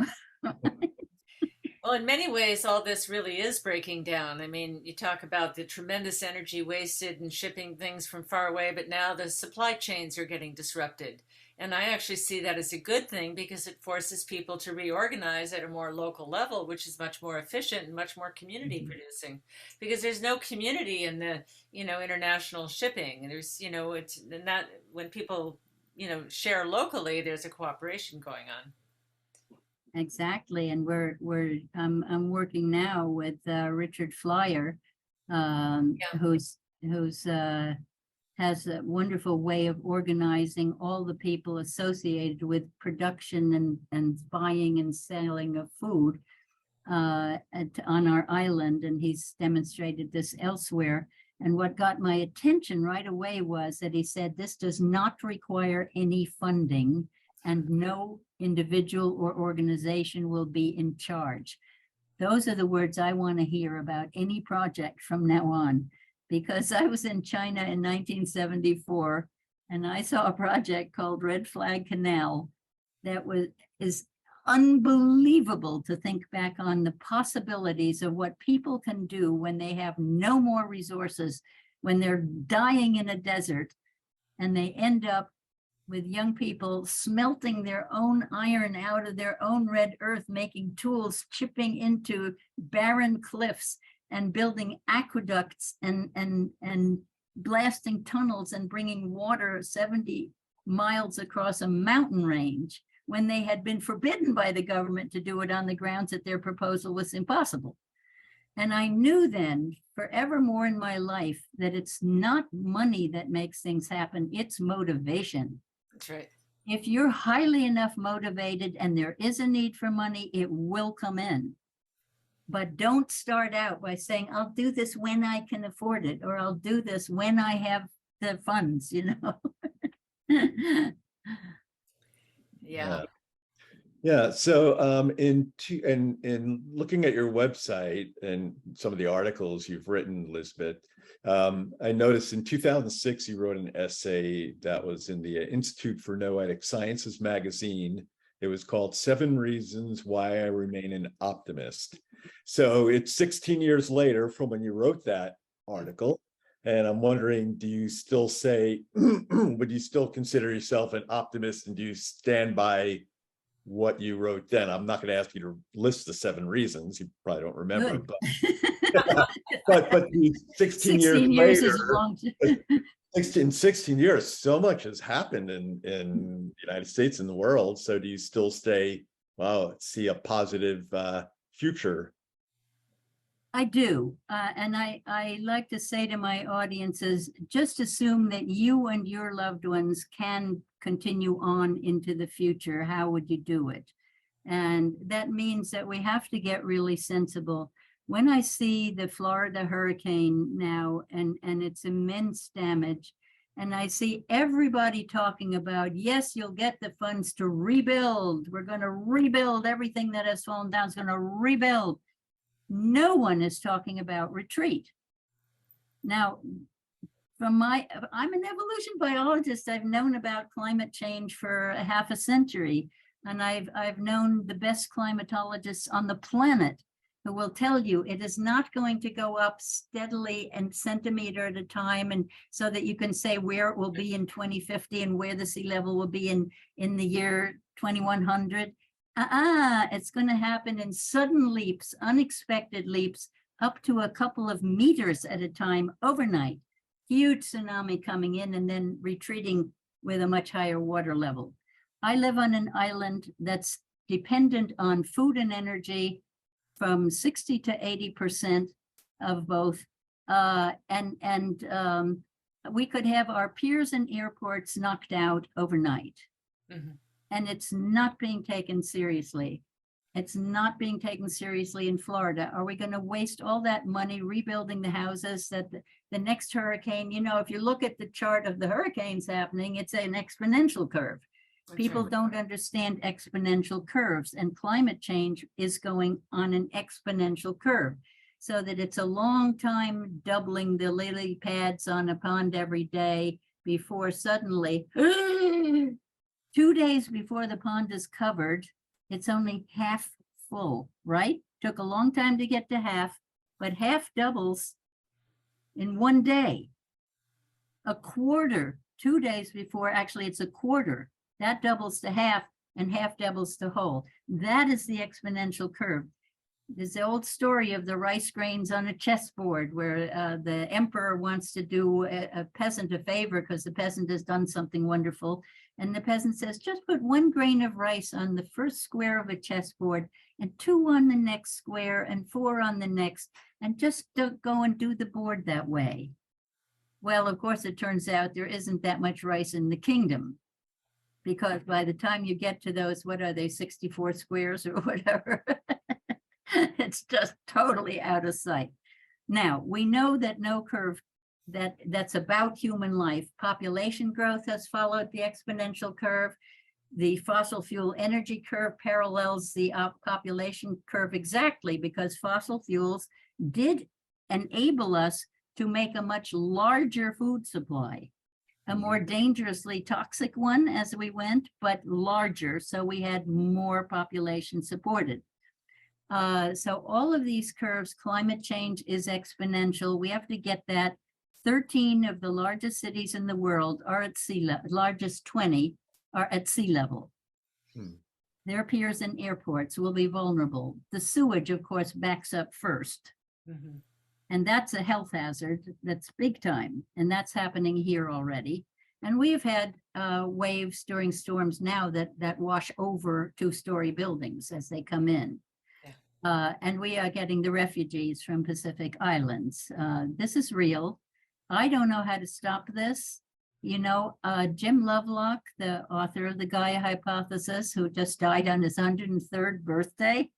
S2: Well, in many ways, all this really is breaking down. I mean, you talk about the tremendous energy wasted in shipping things from far away, but now the supply chains are getting disrupted. And I actually see that as a good thing because it forces people to reorganize at a more local level, which is much more efficient and much more community producing. Because there's no community in the, international shipping. There's, it's not when people, share locally, there's a cooperation going on.
S3: Exactly, and I'm working now with Richard Flyer, who's has a wonderful way of organizing all the people associated with production and buying and selling of food on our island, and he's demonstrated this elsewhere. And what got my attention right away was that he said this does not require any funding, and no individual or organization will be in charge. Those are the words I want to hear about any project from now on, because I was in China in 1974 and I saw a project called Red Flag Canal that is unbelievable to think back on the possibilities of what people can do when they have no more resources, when they're dying in a desert, and they end up with young people smelting their own iron out of their own red earth, making tools, chipping into barren cliffs and building aqueducts and blasting tunnels and bringing water 70 miles across a mountain range when they had been forbidden by the government to do it on the grounds that their proposal was impossible. And I knew then forevermore in my life that it's not money that makes things happen, it's motivation.
S2: That's right.
S3: If you're highly enough motivated and there is a need for money, it will come in. But don't start out by saying, I'll do this when I can afford it, or I'll do this when I have the funds,
S2: Yeah.
S1: Yeah. So in looking at your website and some of the articles you've written, Elisabet, I noticed in 2006 you wrote an essay that was in the Institute for Noetic Sciences magazine. It was called 7 Reasons Why I Remain an Optimist. So it's 16 years later from when you wrote that article. And I'm wondering, do you still say, would you still consider yourself an optimist, and do you stand by what you wrote then? I'm not going to ask you to list the 7 reasons. You probably don't remember them, but 16 years later,
S3: is a long
S1: 16 years, so much has happened in the United States and the world. So do you still stay, wow, see a positive future?
S3: I do. And I like to say to my audiences, just assume that you and your loved ones can continue on into the future. How would you do it? And that means that we have to get really sensible. When I see the Florida hurricane now and its immense damage, and I see everybody talking about, yes, you'll get the funds to rebuild. We're going to rebuild everything that has fallen down. It's going to rebuild. No one is talking about retreat. Now, I'm an evolution biologist. I've known about climate change for a half a century, and I've known the best climatologists on the planet who will tell you it is not going to go up steadily and centimeter at a time, and so that you can say where it will be in 2050 and where the sea level will be in the year 2100. It's going to happen in sudden leaps, unexpected leaps, up to a couple of meters at a time overnight. Huge tsunami coming in and then retreating with a much higher water level. I live on an island that's dependent on food and energy from 60 to 80% of both. We could have our piers and airports knocked out overnight. Mm-hmm. And it's not being taken seriously. It's not being taken seriously in Florida. Are we going to waste all that money rebuilding the houses that the next hurricane, you know, if you look at the chart of the hurricanes happening, it's an exponential curve. People don't understand exponential curves, and climate change is going on an exponential curve, so that it's a long time doubling the lily pads on a pond every day before suddenly 2 days before the pond is covered, it's only half full, right? Took a long time to get to half, but half doubles in 1 day. A quarter, 2 days before, actually it's a quarter. That doubles to half, and half doubles to whole. That is the exponential curve. There's the old story of the rice grains on a chessboard, where the emperor wants to do a peasant a favor because the peasant has done something wonderful. And the peasant says, just put 1 grain of rice on the first square of a chessboard, and 2 on the next square, and 4 on the next, and just go and do the board that way. Well, of course, it turns out there isn't that much rice in the kingdom, because by the time you get to those, what are they, 64 squares or whatever, it's just totally out of sight. Now, we know that no curve that's about human life. Population growth has followed the exponential curve. The fossil fuel energy curve parallels the population curve exactly, because fossil fuels did enable us to make a much larger food supply, a more dangerously toxic one as we went, but larger, so we had more population supported. So all of these curves, climate change is exponential. We have to get that. 13 of the largest cities in the world are at sea level, largest 20 are at sea level. Their piers and airports will be vulnerable. The sewage, of course, backs up first. And that's a health hazard that's big time. And that's happening here already. And we've had waves during storms now that wash over 2-story buildings as they come in. And we are getting the refugees from Pacific Islands. This is real. I don't know how to stop this. You know, Jim Lovelock, the author of the Gaia hypothesis, who just died on his 103rd birthday.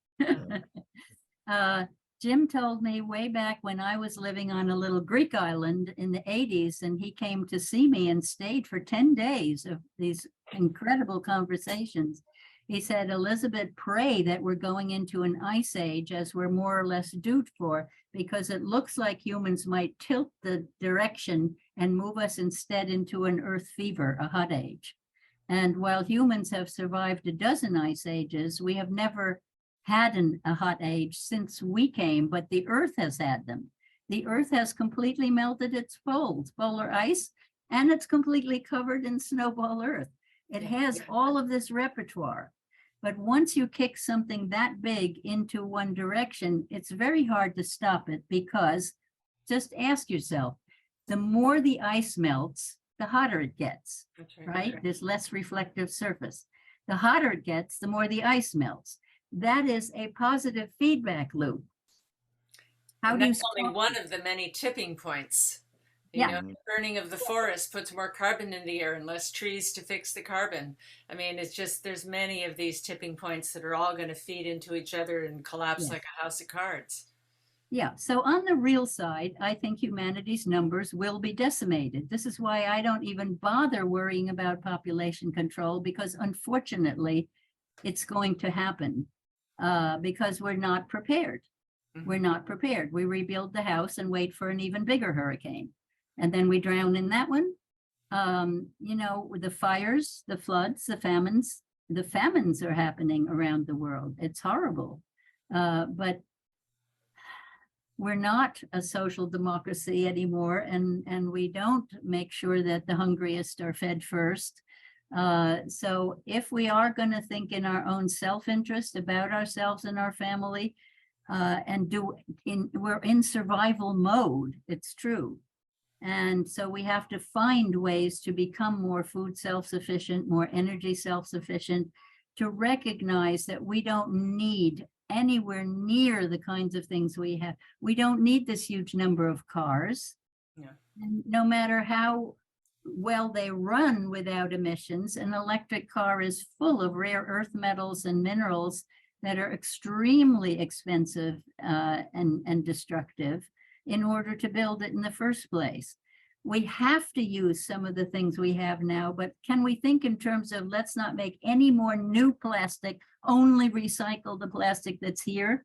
S3: Jim told me way back when I was living on a little Greek island in the 80s, and he came to see me and stayed for 10 days of these incredible conversations. He said, Elisabet, pray that we're going into an ice age, as we're more or less due for, because it looks like humans might tilt the direction and move us instead into an earth fever, a hot age. And while humans have survived a dozen ice ages, we have never had a hot age since we came, but the earth has had them. The earth has completely melted its folds, polar ice, and it's completely covered in snowball earth. It has all of this repertoire. But once you kick something that big into one direction, it's very hard to stop it, because just ask yourself, the more the ice melts, the hotter it gets, right? There's less reflective surface. The hotter it gets, the more the ice melts. That is a positive feedback loop.
S2: How do you only one of the many tipping points? You know, the burning of the forest puts more carbon in the air and less trees to fix the carbon. I mean, it's just, there's many of these tipping points that are all going to feed into each other and collapse like a house of cards. Yeah. So on the real side, I think humanity's numbers will be decimated. This is why I don't even bother worrying about population control, because unfortunately, it's going to happen because we're not prepared. We're not prepared. We rebuild the house and wait for an even bigger hurricane. And then we drown in that one. You know, the fires, the floods, the famines are happening around the world. It's horrible. But we're not a social democracy anymore, and we don't make sure that the hungriest are fed first. So if we are going to think in our own self-interest about ourselves and our family, and we're in survival mode, it's true. And so we have to find ways to become more food self-sufficient, more energy self-sufficient, to recognize that we don't need anywhere near the kinds of things we have. We don't need this huge number of cars. And no matter how well they run without emissions, an electric car is full of rare earth metals and minerals
S3: that are extremely expensive and destructive in order to build it in the first place. We have to use some of the things we have now, but can we think in terms of let's not make any more new plastic, only recycle the plastic that's here?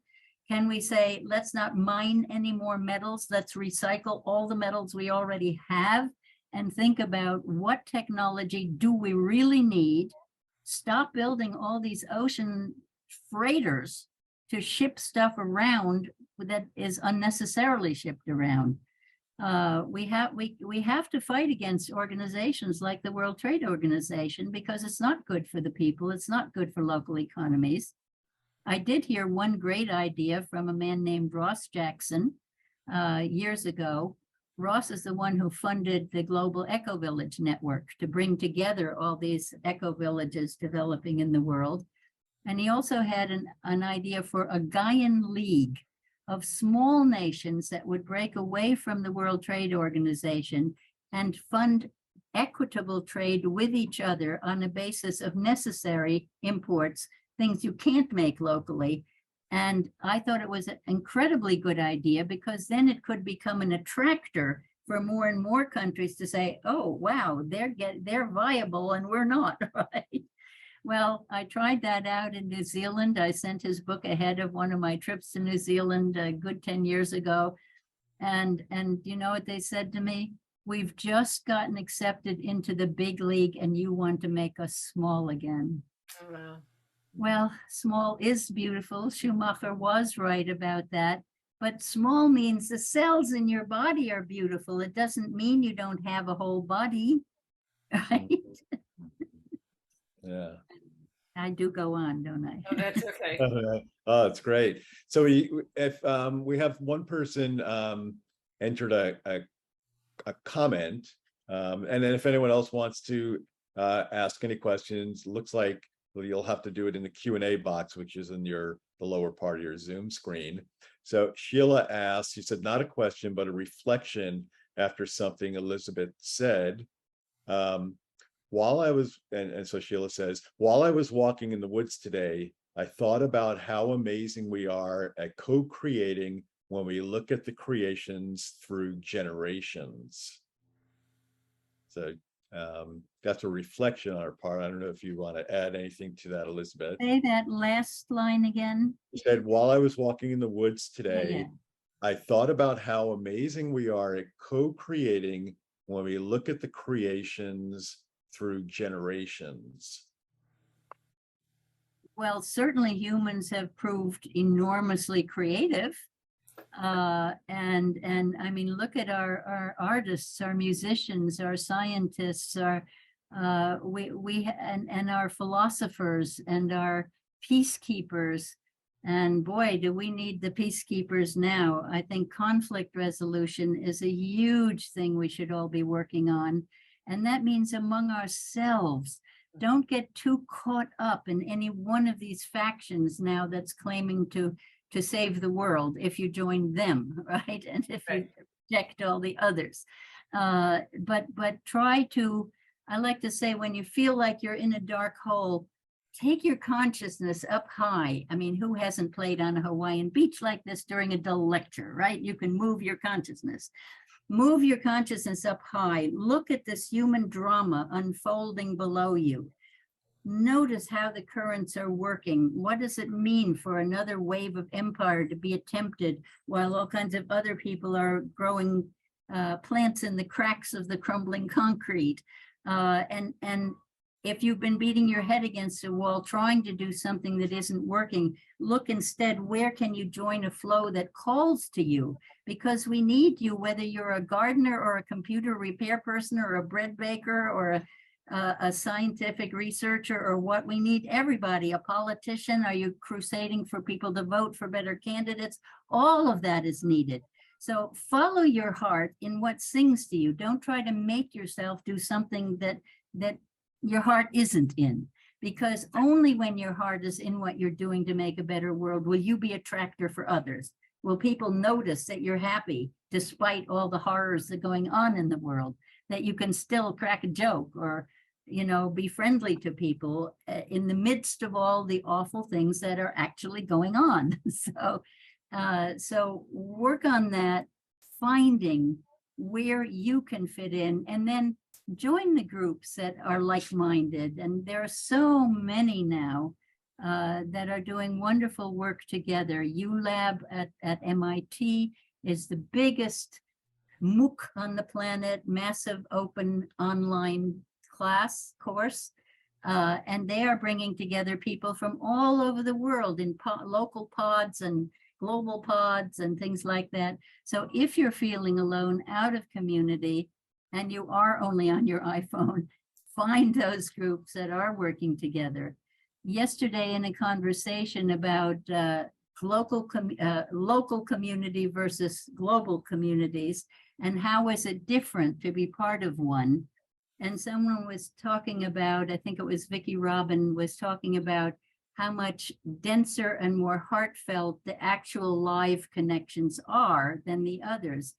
S3: Can we say, let's not mine any more metals, let's recycle all the metals we already have and think about what technology do we really need? Stop building all these ocean freighters to ship stuff around that is unnecessarily shipped around. We have to fight against organizations like the World Trade Organization because it's not good for the people. It's not good for local economies. I did hear one great idea from a man named Ross Jackson years ago. Ross is the one who funded the Global Eco Village Network to bring together all these eco villages developing in the world. And he also had an idea for a Gaian League of small nations that would break away from the World Trade Organization and fund equitable trade with each other on a basis of necessary imports, things you can't make locally. And I thought it was an incredibly good idea because then it could become an attractor for more and more countries to say, oh, wow, they're viable and we're not, right? Well, I tried that out in New Zealand. I sent his book ahead of one of my trips to New Zealand a good 10 years ago. And you know what they said to me? We've just gotten accepted into the big league and you want to make us small again.
S2: Oh, wow.
S3: Well, small is beautiful. Schumacher was right about that. But small means the cells in your body are beautiful. It doesn't mean you don't have a whole body, right?
S1: Yeah.
S3: I do go on, don't I?
S2: Oh, that's okay.
S1: Oh, that's great. So if we have one person entered a comment, and then if anyone else wants to ask any questions, looks like you'll have to do it in the Q&A box, which is in the lower part of your Zoom screen. So Sheila asked, she said, not a question, but a reflection after something Elisabet said. While I was, and so Sheila says, while I was walking in the woods today, I thought about how amazing we are at co-creating when we look at the creations through generations. So that's a reflection on our part. I don't know if you want to add anything to that, Elisabet.
S3: Say that last line again.
S1: She said, while I was walking in the woods today,
S3: Yeah.
S1: I thought about how amazing we are at co-creating when we look at the creations through generations.
S3: Well, certainly humans have proved enormously creative. And I mean, look at our artists, our musicians, our scientists, our and our philosophers and our peacekeepers. And boy, do we need the peacekeepers now. I think conflict resolution is a huge thing we should all be working on. And that means among ourselves. Don't get too caught up in any one of these factions now that's claiming to save the world if you join them, right? And if you reject all the others. But try to, I like to say, when you feel like you're in a dark hole, take your consciousness up high. I mean, who hasn't played on a Hawaiian beach like this during a dull lecture, right? You can move your consciousness. Move your consciousness up high. Look at this human drama unfolding below you. Notice how the currents are working. What does it mean for another wave of empire to be attempted while all kinds of other people are growing plants in the cracks of the crumbling concrete? And if you've been beating your head against a wall trying to do something that isn't working, look instead, where can you join a flow that calls to you? Because we need you, whether you're a gardener or a computer repair person or a bread baker or a scientific researcher or what. We need everybody. A politician, are you crusading for people to vote for better candidates? All of that is needed. So follow your heart in what sings to you. Don't try to make yourself do something that your heart isn't in, because only when your heart is in what you're doing to make a better world will you be a tractor for others. Will people notice that you're happy despite all the horrors that are going on in the world, that you can still crack a joke or be friendly to people in the midst of all the awful things that are actually going on. So work on that, finding where you can fit in, and then join the groups that are like-minded. And there are so many now that are doing wonderful work together. ULab at MIT is the biggest MOOC on the planet, massive open online course. And they are bringing together people from all over the world in local pods and global pods and things like that. So if you're feeling alone, out of community, and you are only on your iPhone, find those groups that are working together. Yesterday in a conversation about local community versus global communities, and how is it different to be part of one? And someone was talking about, I think it was Vicki Robin, was talking about how much denser and more heartfelt the actual live connections are than the others.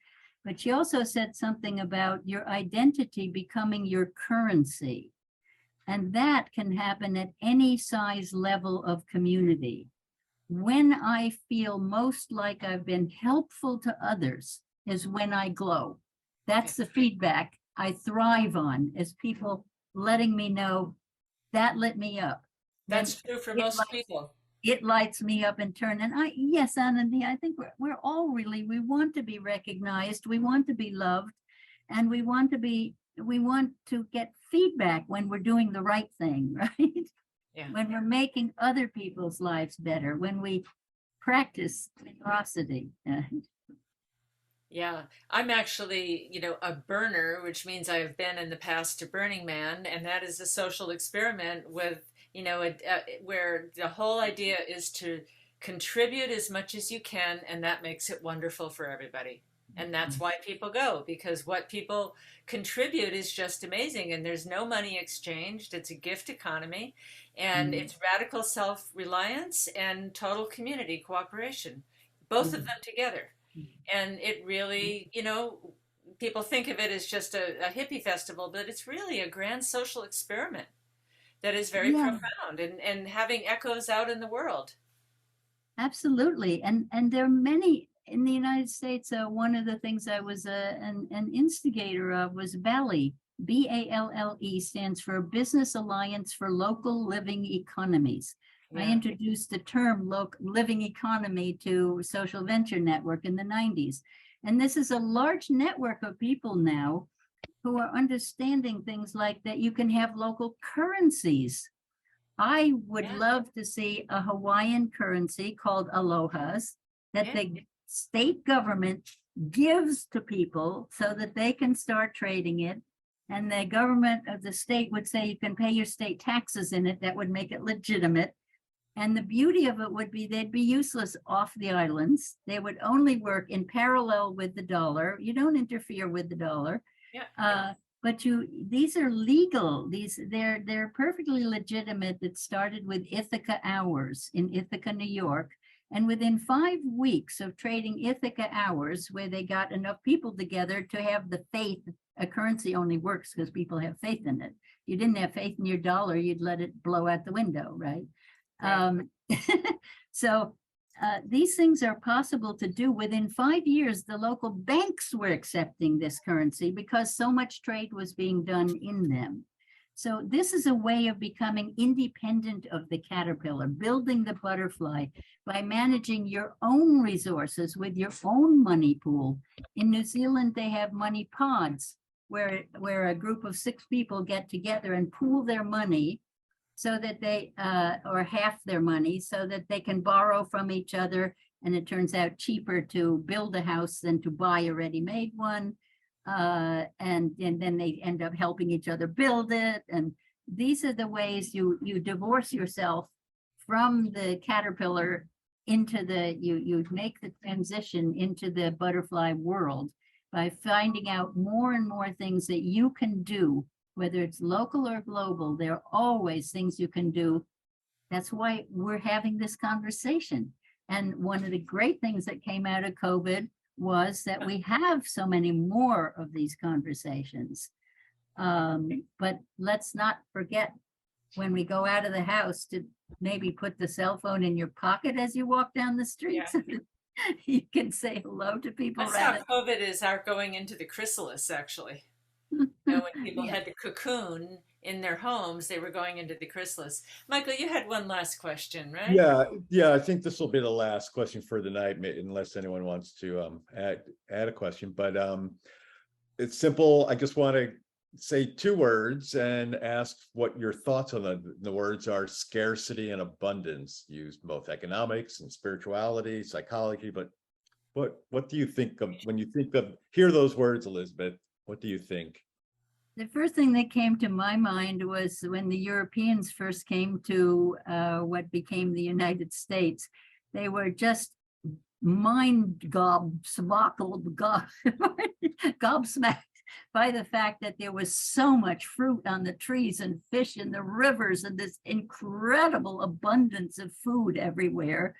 S3: But she also said something about your identity becoming your currency. And that can happen at any size level of community. When I feel most like I've been helpful to others is when I glow. That's the feedback I thrive on, is people letting me know that lit me up.
S2: That's true for most people.
S3: It lights me up in turn. And yes, Anandi, I think we're all really, we want to be recognized, we want to be loved, and we want to get feedback when we're doing the right thing, right?
S2: Yeah.
S3: When we're making other people's lives better, when we practice generosity.
S2: Yeah, I'm actually, a burner, which means I have been in the past a Burning Man, and that is a social experiment with, where the whole idea is to contribute as much as you can, and that makes it wonderful for everybody. And that's why people go, because what people contribute is just amazing, and there's no money exchanged. It's a gift economy, and it's radical self-reliance and total community cooperation, both of them together. And it really, people think of it as just a hippie festival, but it's really a grand social experiment that is very profound and having echoes out in the world.
S3: Absolutely. And there are many in the United States. One of the things I was an instigator of was BALLE. BALLE stands for Business Alliance for Local Living Economies. Yeah. I introduced the term living economy to Social Venture Network in the 90s. And this is a large network of people now who are understanding things like that you can have local currencies. I would love to see a Hawaiian currency called alohas that the state government gives to people so that they can start trading it. And the government of the state would say you can pay your state taxes in it. That would make it legitimate. And the beauty of it would be they'd be useless off the islands. They would only work in parallel with the dollar. You don't interfere with the dollar. But these are legal. They're perfectly legitimate. That started with Ithaca Hours in Ithaca, New York. And within 5 weeks of trading Ithaca Hours, where they got enough people together to have the faith, a currency only works because people have faith in it. If you didn't have faith in your dollar, you'd let it blow out the window, right? So these things are possible to do. Within 5 years, the local banks were accepting this currency because so much trade was being done in them. So this is a way of becoming independent of the caterpillar, building the butterfly by managing your own resources with your own money pool. In New Zealand, they have money pods where a group of 6 people get together and pool their money so that they, or half their money, so that they can borrow from each other. And it turns out cheaper to build a house than to buy a ready-made one. And then they end up helping each other build it. And these are the ways you divorce yourself from the caterpillar into you make the transition into the butterfly world by finding out more and more things that you can do, whether it's local or global. There are always things you can do. That's why we're having this conversation. And one of the great things that came out of COVID was that we have so many more of these conversations. But let's not forget, when we go out of the house, to maybe put the cell phone in your pocket as you walk down the street, so that you can say hello to people.
S2: I saw COVID is our going into the chrysalis, actually. When people
S3: Yeah.
S2: had to cocoon in their homes, they were going into the chrysalis. Michael, you had one last question, right?
S1: Yeah. I think this will be the last question for the night, unless anyone wants to add a question. But it's simple. I just want to say two words and ask what your thoughts on the words are: scarcity and abundance, used both economics and spirituality, psychology. But what do you think of when you hear those words, Elisabet? What do you think?
S3: The first thing that came to my mind was when the Europeans first came to what became the United States. They were just gobsmacked by the fact that there was so much fruit on the trees and fish in the rivers and this incredible abundance of food everywhere.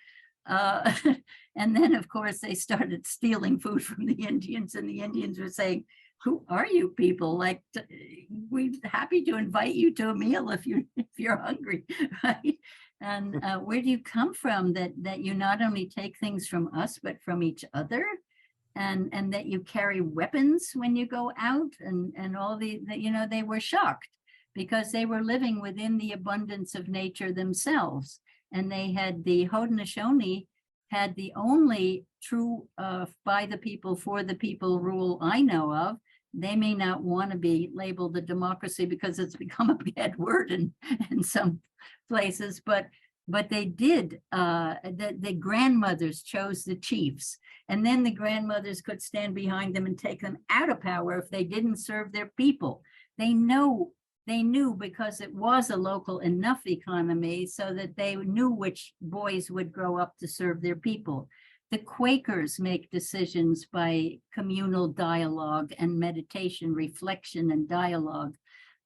S3: And then, of course, they started stealing food from the Indians, and the Indians were saying, "Who are you people? Like, we're happy to invite you to a meal if you're hungry," right? And where do you come from that you not only take things from us but from each other, and that you carry weapons when you go out, and all they were shocked because they were living within the abundance of nature themselves, and they had the Haudenosaunee had the only true by the people for the people rule I know of. They may not want to be labeled a democracy because it's become a bad word in some places, but they did. The grandmothers chose the chiefs, and then the grandmothers could stand behind them and take them out of power if they didn't serve their people. They knew because it was a local enough economy so that they knew which boys would grow up to serve their people. The Quakers make decisions by communal dialogue and meditation, reflection and dialogue,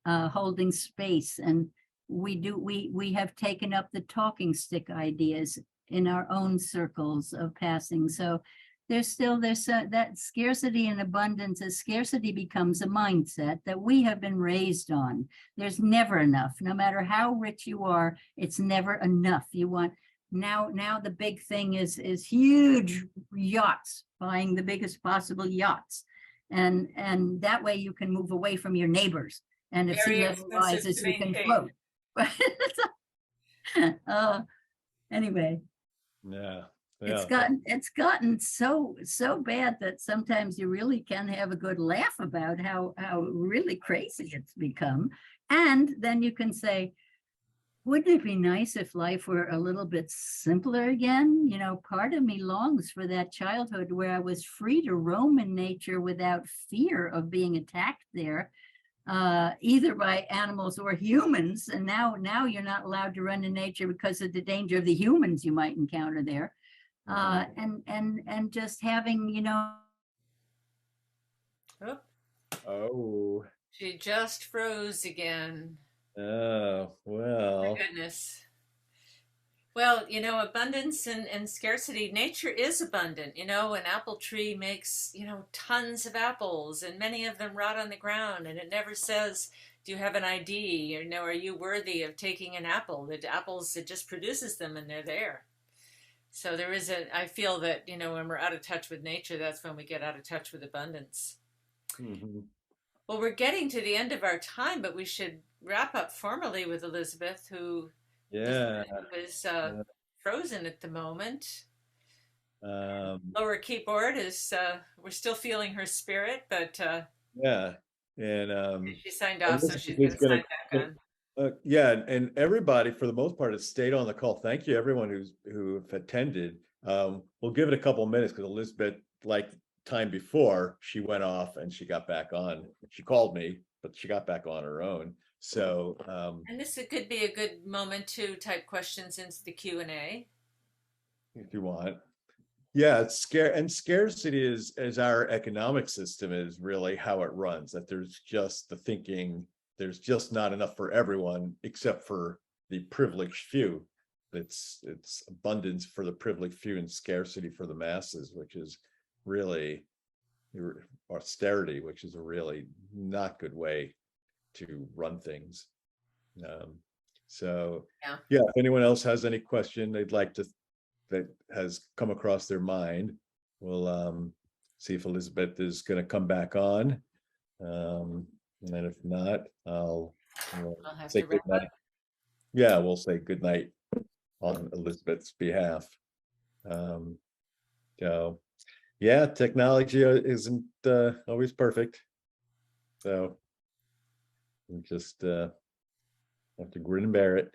S3: holding space. And we have taken up the talking stick ideas in our own circles of passing. So there's that scarcity and abundance. As scarcity becomes a mindset that we have been raised on. There's never enough. No matter how rich you are, it's never enough. You want now the big thing is huge yachts, buying the biggest possible yachts, and that way you can move away from your neighbors, and if sea level rises you can float. Anyway,
S1: Yeah.
S3: It's gotten so bad that sometimes you really can have a good laugh about how really crazy it's become. And then you can say, wouldn't it be nice if life were a little bit simpler again? You know, part of me longs for that childhood where I was free to roam in nature without fear of being attacked there, either by animals or humans. And now you're not allowed to run in nature because of the danger of the humans you might encounter there. And just having,
S1: Oh,
S2: she just froze again.
S1: oh, well.
S2: My goodness. Well, abundance and scarcity. Nature is abundant. An apple tree makes, tons of apples, and many of them rot on the ground, and it never says, do you have an ID? Or, are you worthy of taking an apple? The apples, it just produces them and they're there. So I feel that, when we're out of touch with nature, that's when we get out of touch with abundance.
S1: Mm-hmm.
S2: Well, we're getting to the end of our time, but we should wrap up formally with Elisabet, who is frozen at the moment. Lower keyboard is, we're still feeling her spirit, but
S1: yeah. And
S2: she signed off, so she's going to sign back on.
S1: Yeah, and everybody for the most part has stayed on the call. Thank you, everyone who have attended. We'll give it a couple of minutes because Elisabet, like time before, she went off and she got back on. She called me, but she got back on her own. So
S2: and this could be a good moment to type questions into the Q&A
S1: if you want. Yeah, it's scarcity is our economic system is really how it runs. That there's just the thinking. There's just not enough for everyone except for the privileged few. It's abundance for the privileged few and scarcity for the masses, which is really austerity, which is a really not good way to run things. So
S2: Yeah.
S1: yeah, if anyone else has any question they'd like to, that has come across their mind, we'll see if Elisabet is going to come back on. And then if not, we'll
S2: I'll have
S1: say
S2: to
S1: good
S2: wrap
S1: night.
S2: up.
S1: Yeah, we'll say good night on Elisabet's behalf. So yeah, technology isn't always perfect. So we just have to grin and bear it.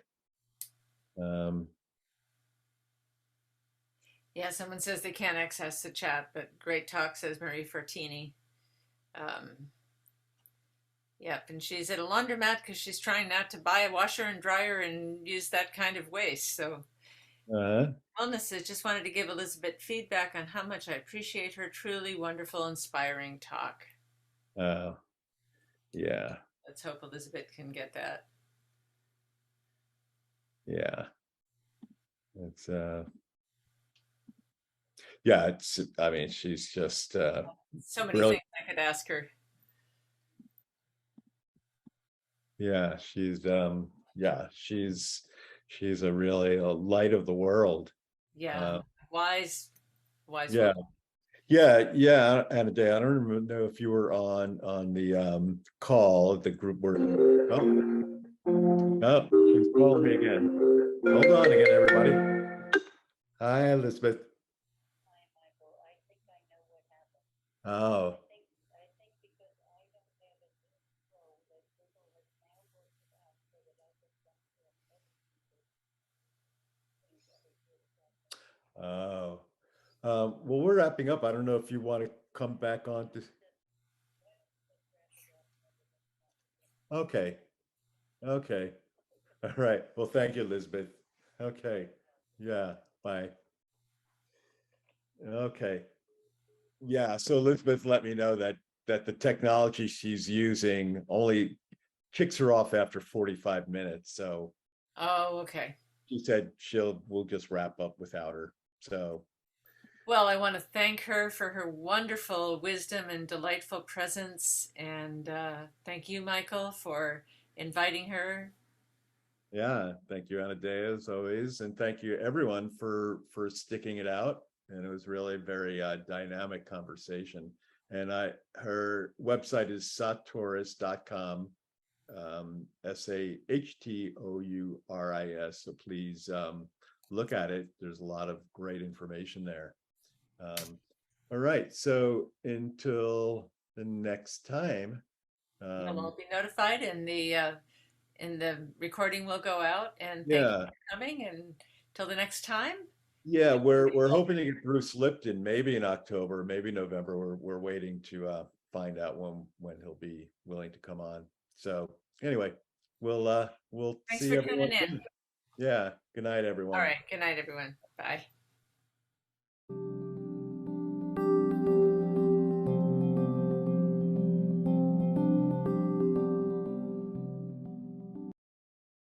S2: Yeah, someone says they can't access the chat, but great talk, says Marie Fortini. Yep, and she's at a laundromat because she's trying not to buy a washer and dryer and use that kind of waste. So Wellness says, just wanted to give Elisabet feedback on how much I appreciate her truly wonderful, inspiring talk.
S1: Yeah.
S2: Let's hope Elisabet can get that.
S1: Yeah. It's yeah, it's, I mean, she's just
S2: so many
S1: brilliant.
S2: things I could ask her.
S1: Yeah, she's a really a light of the world.
S2: Yeah, wise
S1: yeah.
S2: woman.
S1: Yeah, Anna Day. I don't even know if you were on the call. The group were. Oh, she's calling me again. Hold on again, everybody. Hi, Elisabet. Oh. Oh. Well, we're wrapping up. I don't know if you want to come back on to. Okay. Okay. All right. Well, thank you, Elisabet. Okay. Yeah. Bye. Okay. Yeah. So Elisabeth let me know that the technology she's using only kicks her off after 45 minutes. So
S2: Oh, okay.
S1: she said we'll just wrap up without her. So
S2: well, I want to thank her for her wonderful wisdom and delightful presence, and thank you, Michael, for inviting her.
S1: Yeah, thank you, Anna Day, as always, and thank you everyone for sticking it out. And it was really a very dynamic conversation. And her website is sahtouris.com, Sahtouris. So please look at it. There's a lot of great information there. All right, so until the next time,
S2: You'll all be notified, and the recording will go out. And thank you for coming. And till the next time.
S1: Yeah, we're hoping to get Bruce Lipton maybe in October, maybe November. We're waiting to find out when he'll be willing to come on. So anyway, we'll
S2: Thanks
S1: see
S2: for
S1: everyone.
S2: tuning in.
S1: Yeah, good night, everyone.
S2: All right, good night, everyone. Bye.